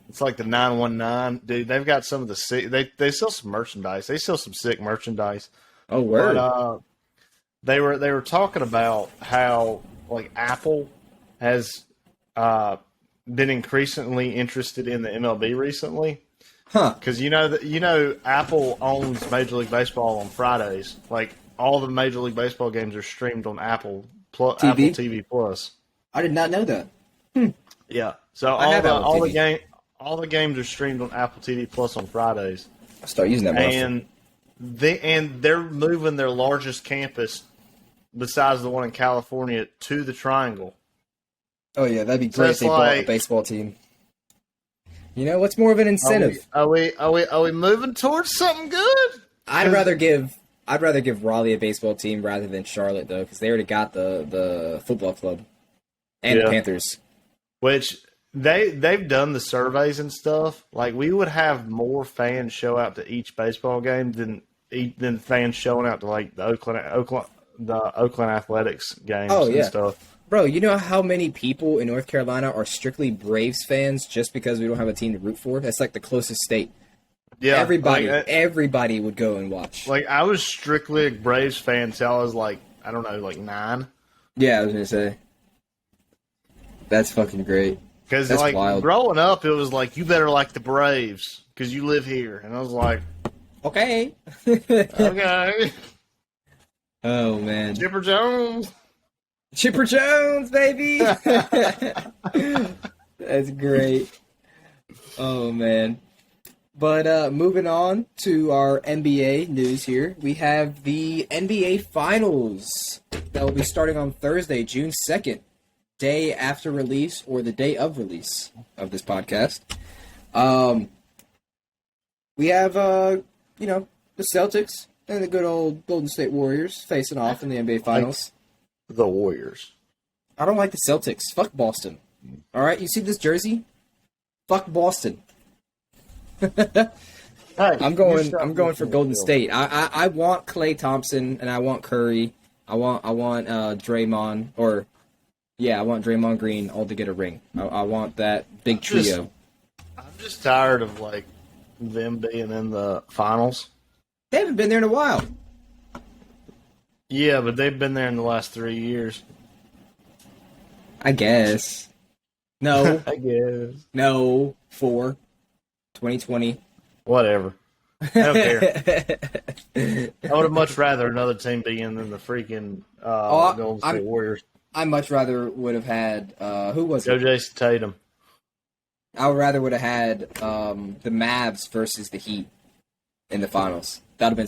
Speaker 1: it's like the 919. Dude, they've got some of the sick, they sell some merchandise. They sell some sick merchandise.
Speaker 3: Oh, word.
Speaker 1: But, they were talking about how, like, Apple has been increasingly interested in the MLB recently.
Speaker 3: Huh.
Speaker 1: Because Apple owns Major League Baseball on Fridays. Like, all the Major League Baseball games are streamed on Apple TV Plus.
Speaker 3: I did not know that.
Speaker 1: Yeah. So all the games are streamed on Apple TV Plus on Fridays.
Speaker 3: I'll start using that more often.
Speaker 1: They're moving their largest campus besides the one in California to the Triangle.
Speaker 3: Oh yeah, that'd be great if they bought a baseball team. What's more of an incentive?
Speaker 1: Are we moving towards something good?
Speaker 3: I'd rather give Raleigh a baseball team rather than Charlotte, though, because they already got the football club and the Panthers.
Speaker 1: Which they've done the surveys and stuff. Like, we would have more fans show out to each baseball game than fans showing out to, like, the Oakland Athletics games and stuff.
Speaker 3: Bro, you know how many people in North Carolina are strictly Braves fans just because we don't have a team to root for? That's like the closest state. Yeah, everybody would go and watch.
Speaker 1: Like, I was strictly a Braves fan until I was like, I don't know, like 9.
Speaker 3: Yeah, I was gonna say. That's fucking great.
Speaker 1: Because, like, growing up, it was like, you better like the Braves because you live here. And I was like,
Speaker 3: okay.
Speaker 1: Okay.
Speaker 3: Oh, man.
Speaker 1: Chipper Jones,
Speaker 3: baby! That's great. Oh, man. But moving on to our NBA news here, we have the NBA Finals that will be starting on Thursday, June 2nd, day after release or the day of release of this podcast. We have, the Celtics and the good old Golden State Warriors facing off in the NBA Finals.
Speaker 1: Like the Warriors.
Speaker 3: I don't like the Celtics. Fuck Boston. All right, you see this jersey? Fuck Boston. I'm going for Golden State. I want Klay Thompson and I want Curry. I want Draymond I want Draymond Green all to get a ring. I want that big trio.
Speaker 1: I'm just tired of, like, them being in the finals.
Speaker 3: They haven't been there in a while.
Speaker 1: Yeah, but they've been there in the last 3 years.
Speaker 3: I guess. No.
Speaker 1: I guess.
Speaker 3: No. 4. 2020.
Speaker 1: Whatever. I don't care. I would have much rather another team be in than the freaking Golden State Warriors.
Speaker 3: I much rather would have had who was
Speaker 1: Go
Speaker 3: it?
Speaker 1: Jason Tatum.
Speaker 3: I would rather would have had the Mavs versus the Heat in the finals. That would have been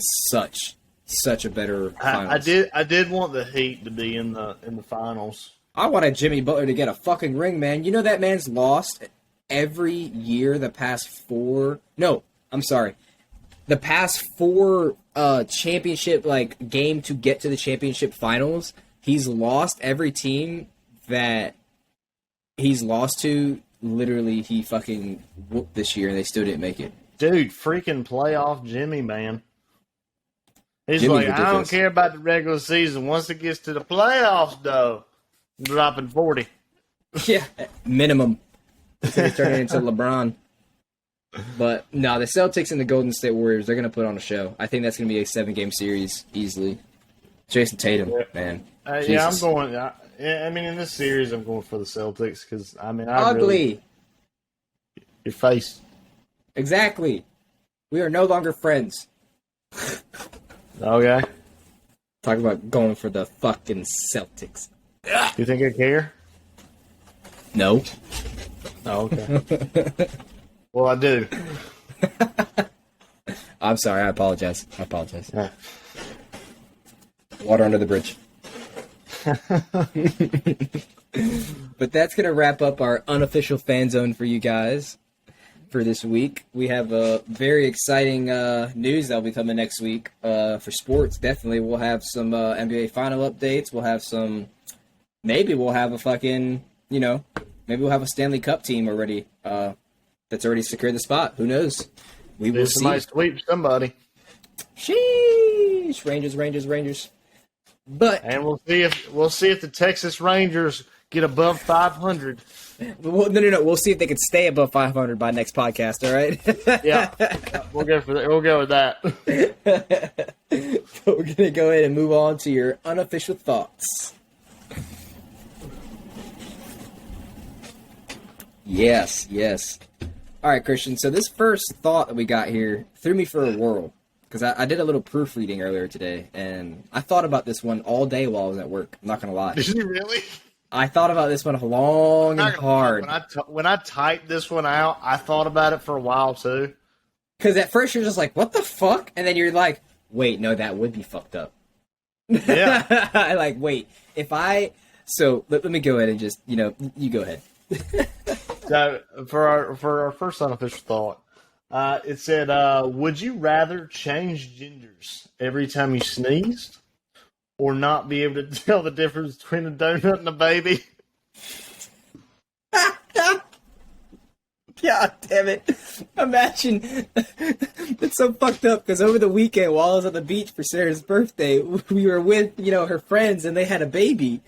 Speaker 3: such a better finals.
Speaker 1: I did want the Heat to be in the finals.
Speaker 3: I wanted Jimmy Butler to get a fucking ring, man. You know that man's lost every year the past 4. No, I'm sorry. The past 4 championship game to get to the championship finals, he's lost every team that he's lost to. Literally, he fucking whooped this year, and they still didn't make it.
Speaker 1: Dude, freaking playoff Jimmy, man. He's
Speaker 3: Jimmy's
Speaker 1: like, I
Speaker 3: ridiculous.
Speaker 1: don't care about the regular season. Once it gets to the playoffs, though, I'm dropping 40.
Speaker 3: Yeah, minimum. He's turning into LeBron. But no, the Celtics and the Golden State Warriors, they're going to put on a show. I think that's going to be a 7-game series easily. Jason Tatum, man.
Speaker 1: Yeah, I'm going. I mean, in this series, I'm going for the Celtics because I
Speaker 3: Ugly.
Speaker 1: Your face.
Speaker 3: Exactly. We are no longer friends.
Speaker 1: Okay.
Speaker 3: Talk about going for the fucking Celtics.
Speaker 1: You think I care?
Speaker 3: No.
Speaker 1: Oh, okay. Well, I do.
Speaker 3: I'm sorry. I apologize.
Speaker 1: Yeah.
Speaker 3: Water under the bridge. But that's going to wrap up our unofficial fan zone for you guys for this week. We have a very exciting news that will be coming next week for sports. Definitely, we'll have some NBA final updates. We'll have some. Maybe we'll have a fucking. Maybe we'll have a Stanley Cup team already. That's already secured the spot. Who knows? We will see.
Speaker 1: Somebody sweep somebody.
Speaker 3: Sheesh! Rangers. But
Speaker 1: And we'll see if the Texas Rangers get above 500.
Speaker 3: no. We'll see if they can stay above 500 by next podcast. All right.
Speaker 1: Yeah, we'll go for that. We'll go with that.
Speaker 3: But we're gonna go ahead and move on to your unofficial thoughts. Yes. All right, Christian. So this first thought that we got here threw me for a whirl because I did a little proofreading earlier today, and I thought about this one all day while I was at work. I'm not gonna lie.
Speaker 1: Did you really?
Speaker 3: I thought about this one long and hard.
Speaker 1: When I typed this one out, I thought about it for a while too.
Speaker 3: Because at first you're just like, "What the fuck?" and then you're like, "Wait, no, that would be fucked up."
Speaker 1: Yeah.
Speaker 3: Like, wait, if I. So let me go ahead and just you go ahead.
Speaker 1: So for our first unofficial thought, it said, "Would you rather change genders every time you sneezed, or not be able to tell the difference between a donut and a baby?"
Speaker 3: God damn it! Imagine it's so fucked up because over the weekend while I was on the beach for Sarah's birthday, we were with her friends and they had a baby.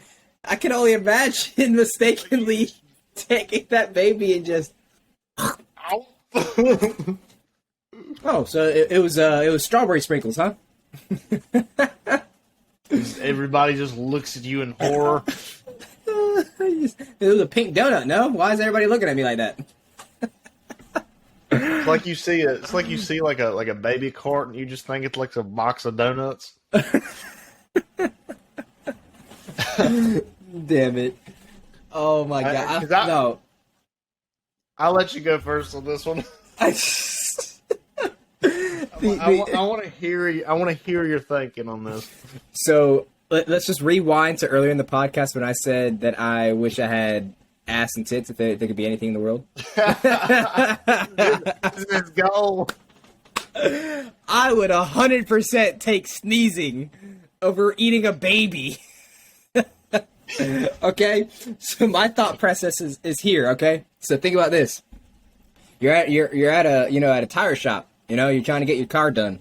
Speaker 3: I can only imagine mistakenly taking that baby and just. Oh, so it was strawberry sprinkles, huh?
Speaker 1: Everybody just looks at you in horror.
Speaker 3: It was a pink donut. No, why is everybody looking at me like that?
Speaker 1: It's like you see like a baby cart, and you just think it's like a box of donuts.
Speaker 3: Damn it! Oh my god! No.
Speaker 1: I'll let you go first on this one. I want to hear you. I want to hear your thinking on this.
Speaker 3: So let's just rewind to earlier in the podcast when I said that I wish I had ass and tits if they could be anything in the world.
Speaker 1: Let's go.
Speaker 3: I would 100% take sneezing over eating a baby. Okay, so my thought process is here. Okay, so think about this: you're at a tire shop. You're trying to get your car done.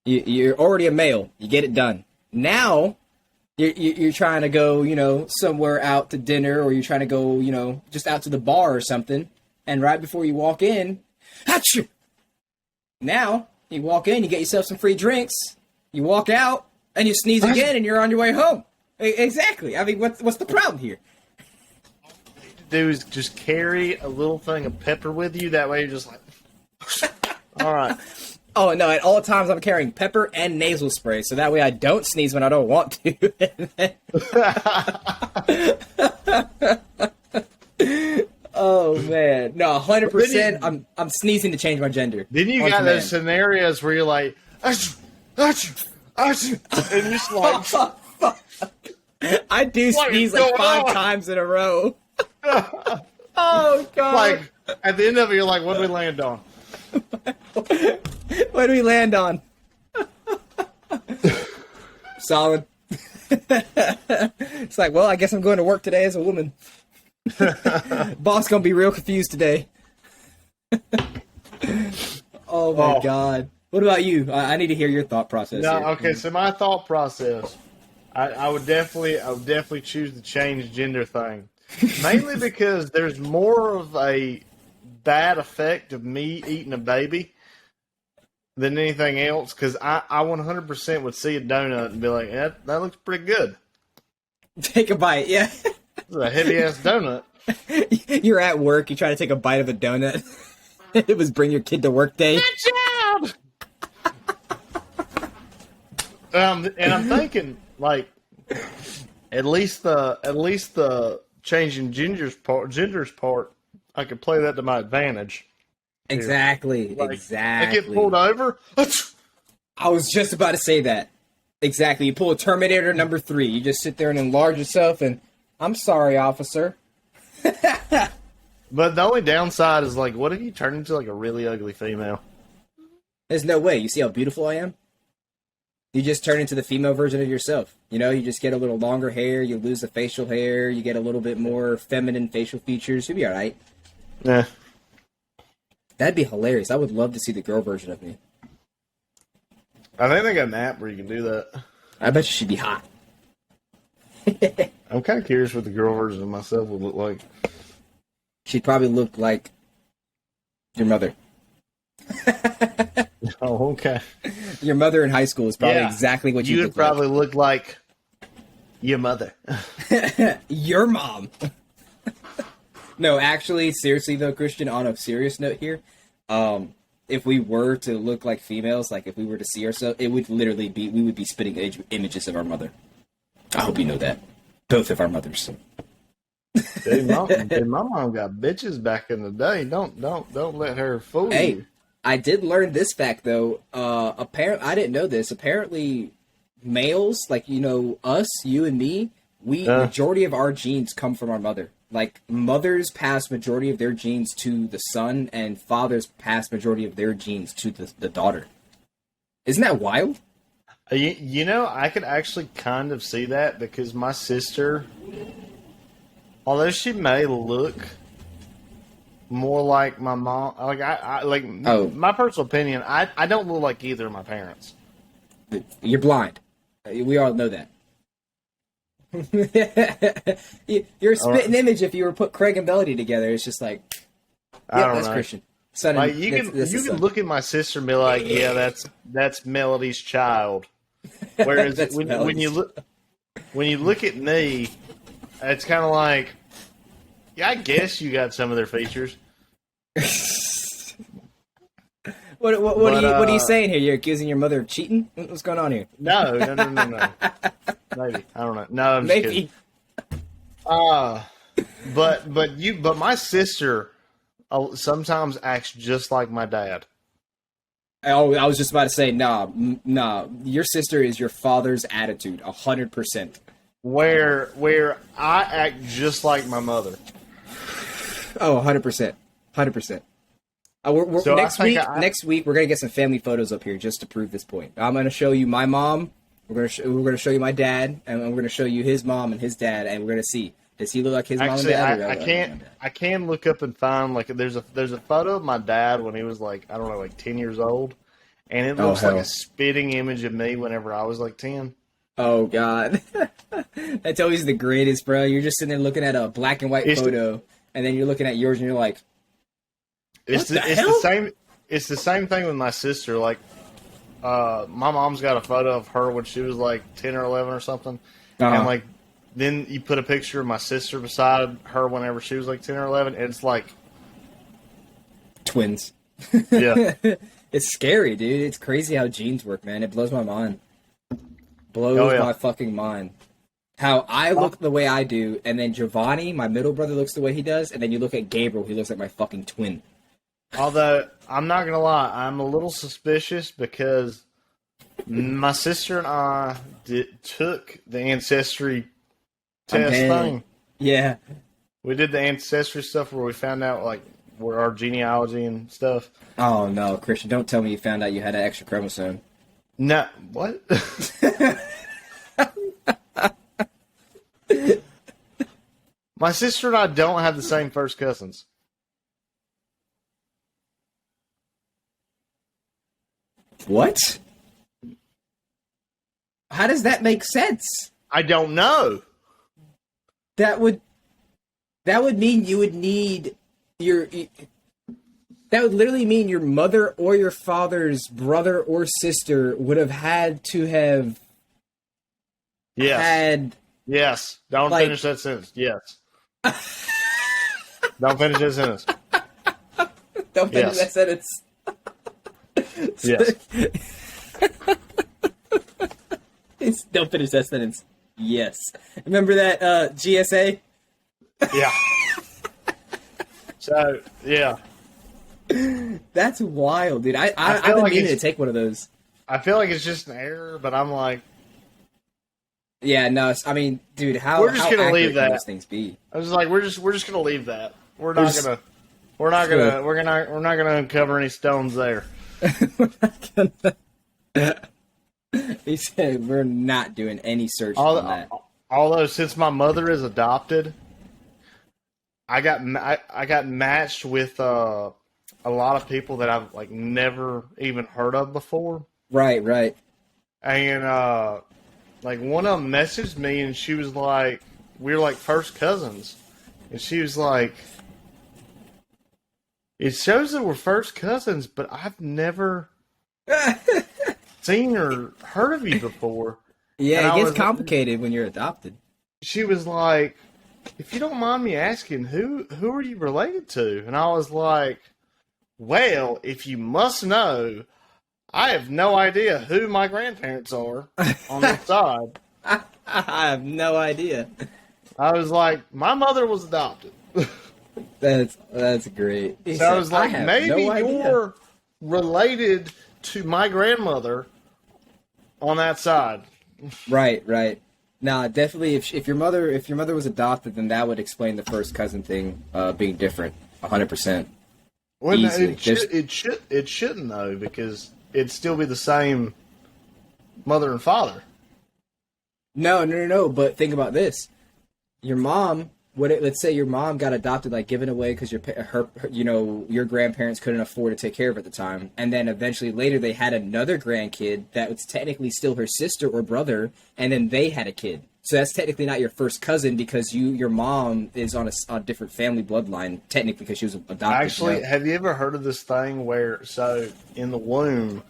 Speaker 3: You're already a male. You get it done. Now you're trying to go somewhere out to dinner, or you're trying to go just out to the bar or something. And right before you walk in, achoo, Now, you walk in, you get yourself some free drinks, you walk out, and you sneeze again, and you're on your way home. Exactly. I mean, what's the problem here?
Speaker 1: Do is just carry a little thing of pepper with you. That way you're just like, all right.
Speaker 3: Oh, no, at all times I'm carrying pepper and nasal spray, so that way I don't sneeze when I don't want to. Oh, man. No, 100% I'm sneezing to change my gender.
Speaker 1: Then you got those scenarios where you're like, achoo, achoo, achoo, and you're just like...
Speaker 3: I do sneeze like 5 times in a row. Oh, God.
Speaker 1: Like, at the end of it, you're like, what do we land on?
Speaker 3: What do we land on? Solid. It's like, well, I guess I'm going to work today as a woman. Boss gonna be real confused today. Oh my God. What about you? I need to hear your thought process.
Speaker 1: No,
Speaker 3: here.
Speaker 1: okay, so my thought process, I would definitely choose the change gender thing. Mainly because there's more of a bad effect of me eating a baby than anything else, because I 100% would see a donut and be like, yeah, that looks pretty good.
Speaker 3: Take a bite, yeah.
Speaker 1: It's a heavy-ass donut.
Speaker 3: You're at work, you try to take a bite of a donut. It was bring your kid to work day.
Speaker 1: Good job! And I'm thinking, like, at least the changing genders part, I could play that to my advantage.
Speaker 3: Exactly,
Speaker 1: Like,
Speaker 3: exactly.
Speaker 1: I get pulled over.
Speaker 3: I was just about to say that. Exactly. You pull a Terminator number 3. You just sit there and enlarge yourself and, I'm sorry, officer.
Speaker 1: But the only downside is, like, what if you turn into, like, a really ugly female?
Speaker 3: There's no way. You see how beautiful I am? You just turn into the female version of yourself. You know, you just get a little longer hair, you lose the facial hair, you get a little bit more feminine facial features. You'll be alright.
Speaker 1: Yeah.
Speaker 3: That'd be hilarious. I would love to see the girl version of me.
Speaker 1: I think they got an app where you can do that.
Speaker 3: I bet you she'd be hot.
Speaker 1: I'm kind of curious what the girl version of myself would look like.
Speaker 3: She'd probably look like your mother.
Speaker 1: Oh, okay.
Speaker 3: Your mother in high school is probably exactly what
Speaker 1: you would probably look like your mother.
Speaker 3: Your mom. No, actually, seriously though, Christian, on a serious note here, if we were to look like females, like if we were to see ourselves, it would literally be, we would be spitting images of our mother. I hope you know that. Both of our mothers.
Speaker 1: Dude, my mom got bitches back in the day. Don't let her fool you.
Speaker 3: I did learn this fact though. Apparently, I didn't know this. Apparently, males, like, you know, us, you and me, majority of our genes come from our mother. Like, mothers pass majority of their genes to the son, and fathers pass majority of their genes to the daughter. Isn't that wild?
Speaker 1: You know, I could actually kind of see that, because my sister, although she may look more like my mom, my personal opinion, I don't look like either of my parents.
Speaker 3: You're blind. We all know that. You're a spitting image if you were put Craig and Melody together. It's just like, yeah, that's know. Christian. Son,
Speaker 1: like, you can look at my sister and be like, yeah, that's Melody's child. Whereas when you look at me, it's kind of like, yeah, I guess you got some of their features.
Speaker 3: What are you saying here? You're accusing your mother of cheating? What's going on here?
Speaker 1: No. Maybe, I don't know. No, I'm just kidding. But my sister sometimes acts just like my dad.
Speaker 3: Oh, I was just about to say, nah. Your sister is your father's attitude, 100%.
Speaker 1: Where I act just like my mother.
Speaker 3: Oh, 100%. 100%. Next week, we're going to get some family photos up here just to prove this point. I'm going to show you my mom. We're going to show you my dad, and we're going to show you his mom and his dad, and we're going to see, does he look like his mom and dad?
Speaker 1: I can look up and find, like, there's a photo of my dad when he was, like, I don't know, like 10 years old, and it looks like a spitting image of me whenever I was like 10.
Speaker 3: Oh God, that's always the greatest, bro. You're just sitting there looking at a black and white photo, and then you're looking at yours, and you're like,
Speaker 1: the same. it's the same thing with my sister. Like, my mom's got a photo of her when she was like 10 or 11 or something, and like, then you put a picture of my sister beside her whenever she was like 10 or 11, and it's like
Speaker 3: twins.
Speaker 1: Yeah.
Speaker 3: It's scary, dude. It's crazy how genes work, man. It blows my mind. Blows my fucking mind. How I look the way I do, and then Giovanni, my middle brother, looks the way he does, and then you look at Gabriel, he looks like my fucking twin.
Speaker 1: Although, I'm not going to lie, I'm a little suspicious because my sister and I took the ancestry test thing.
Speaker 3: Yeah.
Speaker 1: We did the ancestry stuff where we found out, like, where our genealogy and stuff.
Speaker 3: Oh, no, Christian, don't tell me you found out you had an extra chromosome.
Speaker 1: No, what? My sister and I don't have the same first cousins.
Speaker 3: What? How does that make sense?
Speaker 1: I don't know.
Speaker 3: That would mean you would need that would literally mean your mother or your father's brother or sister would have had to have had...
Speaker 1: Yes. Don't finish that sentence. Yes. Don't finish that sentence.
Speaker 3: Don't finish that sentence.
Speaker 1: Yes.
Speaker 3: Don't finish that sentence. Yes. Remember that GSA?
Speaker 1: Yeah. So, yeah.
Speaker 3: That's wild, dude. I've been meaning to take one of those.
Speaker 1: I feel like it's just an error, but I'm like...
Speaker 3: Yeah, no, I mean, dude, how
Speaker 1: we're just gonna leave that.
Speaker 3: Those things be?
Speaker 1: I was like, we're just gonna leave that. We're not gonna uncover any stones there.
Speaker 3: He said we're not doing any search on that.
Speaker 1: Although, since my mother is adopted, I got matched with a lot of people that I've like never even heard of before.
Speaker 3: Right.
Speaker 1: And like one of them messaged me, and she was like, "We were like first cousins," and she was like, "It shows that we're first cousins, but I've never seen or heard of you before."
Speaker 3: Yeah, it gets complicated when you're adopted.
Speaker 1: She was like, "If you don't mind me asking, who are you related to?" And I was like, "Well, if you must know, I have no idea who my grandparents are on this side."
Speaker 3: I have no idea.
Speaker 1: I was like, my mother was adopted.
Speaker 3: That's great.
Speaker 1: So I was like, maybe you're related to my grandmother on that side.
Speaker 3: Right. Nah, definitely. If your mother was adopted, then that would explain the first cousin thing being different, 100%.
Speaker 1: Well, it shouldn't though, because it'd still be the same mother and father.
Speaker 3: No. But think about this: your mom. Let's say your mom got adopted, like given away because your grandparents couldn't afford to take care of at the time, and then eventually later they had another grandkid that was technically still her sister or brother, and then they had a kid. So that's technically not your first cousin because your mom is on a different family bloodline technically because she was adopted.
Speaker 1: Actually, have you ever heard of this thing where in the womb,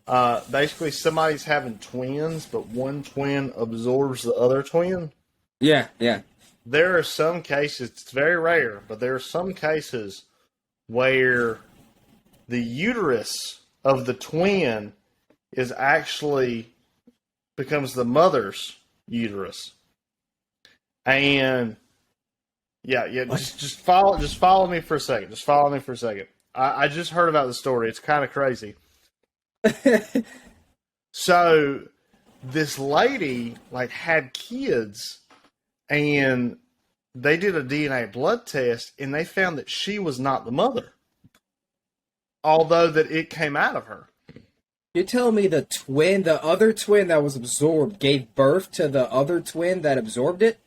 Speaker 1: basically somebody's having twins, but one twin absorbs the other twin?
Speaker 3: Yeah.
Speaker 1: There are some cases, it's very rare, but there are some cases where the uterus of the twin is actually becomes the mother's uterus. And just follow me for a second. I just heard about the story. It's kind of crazy. So this lady had kids, and they did a DNA blood test, and they found that she was not the mother, although that it came out of her.
Speaker 3: You're telling me the other twin that was absorbed, gave birth to the other twin that absorbed it?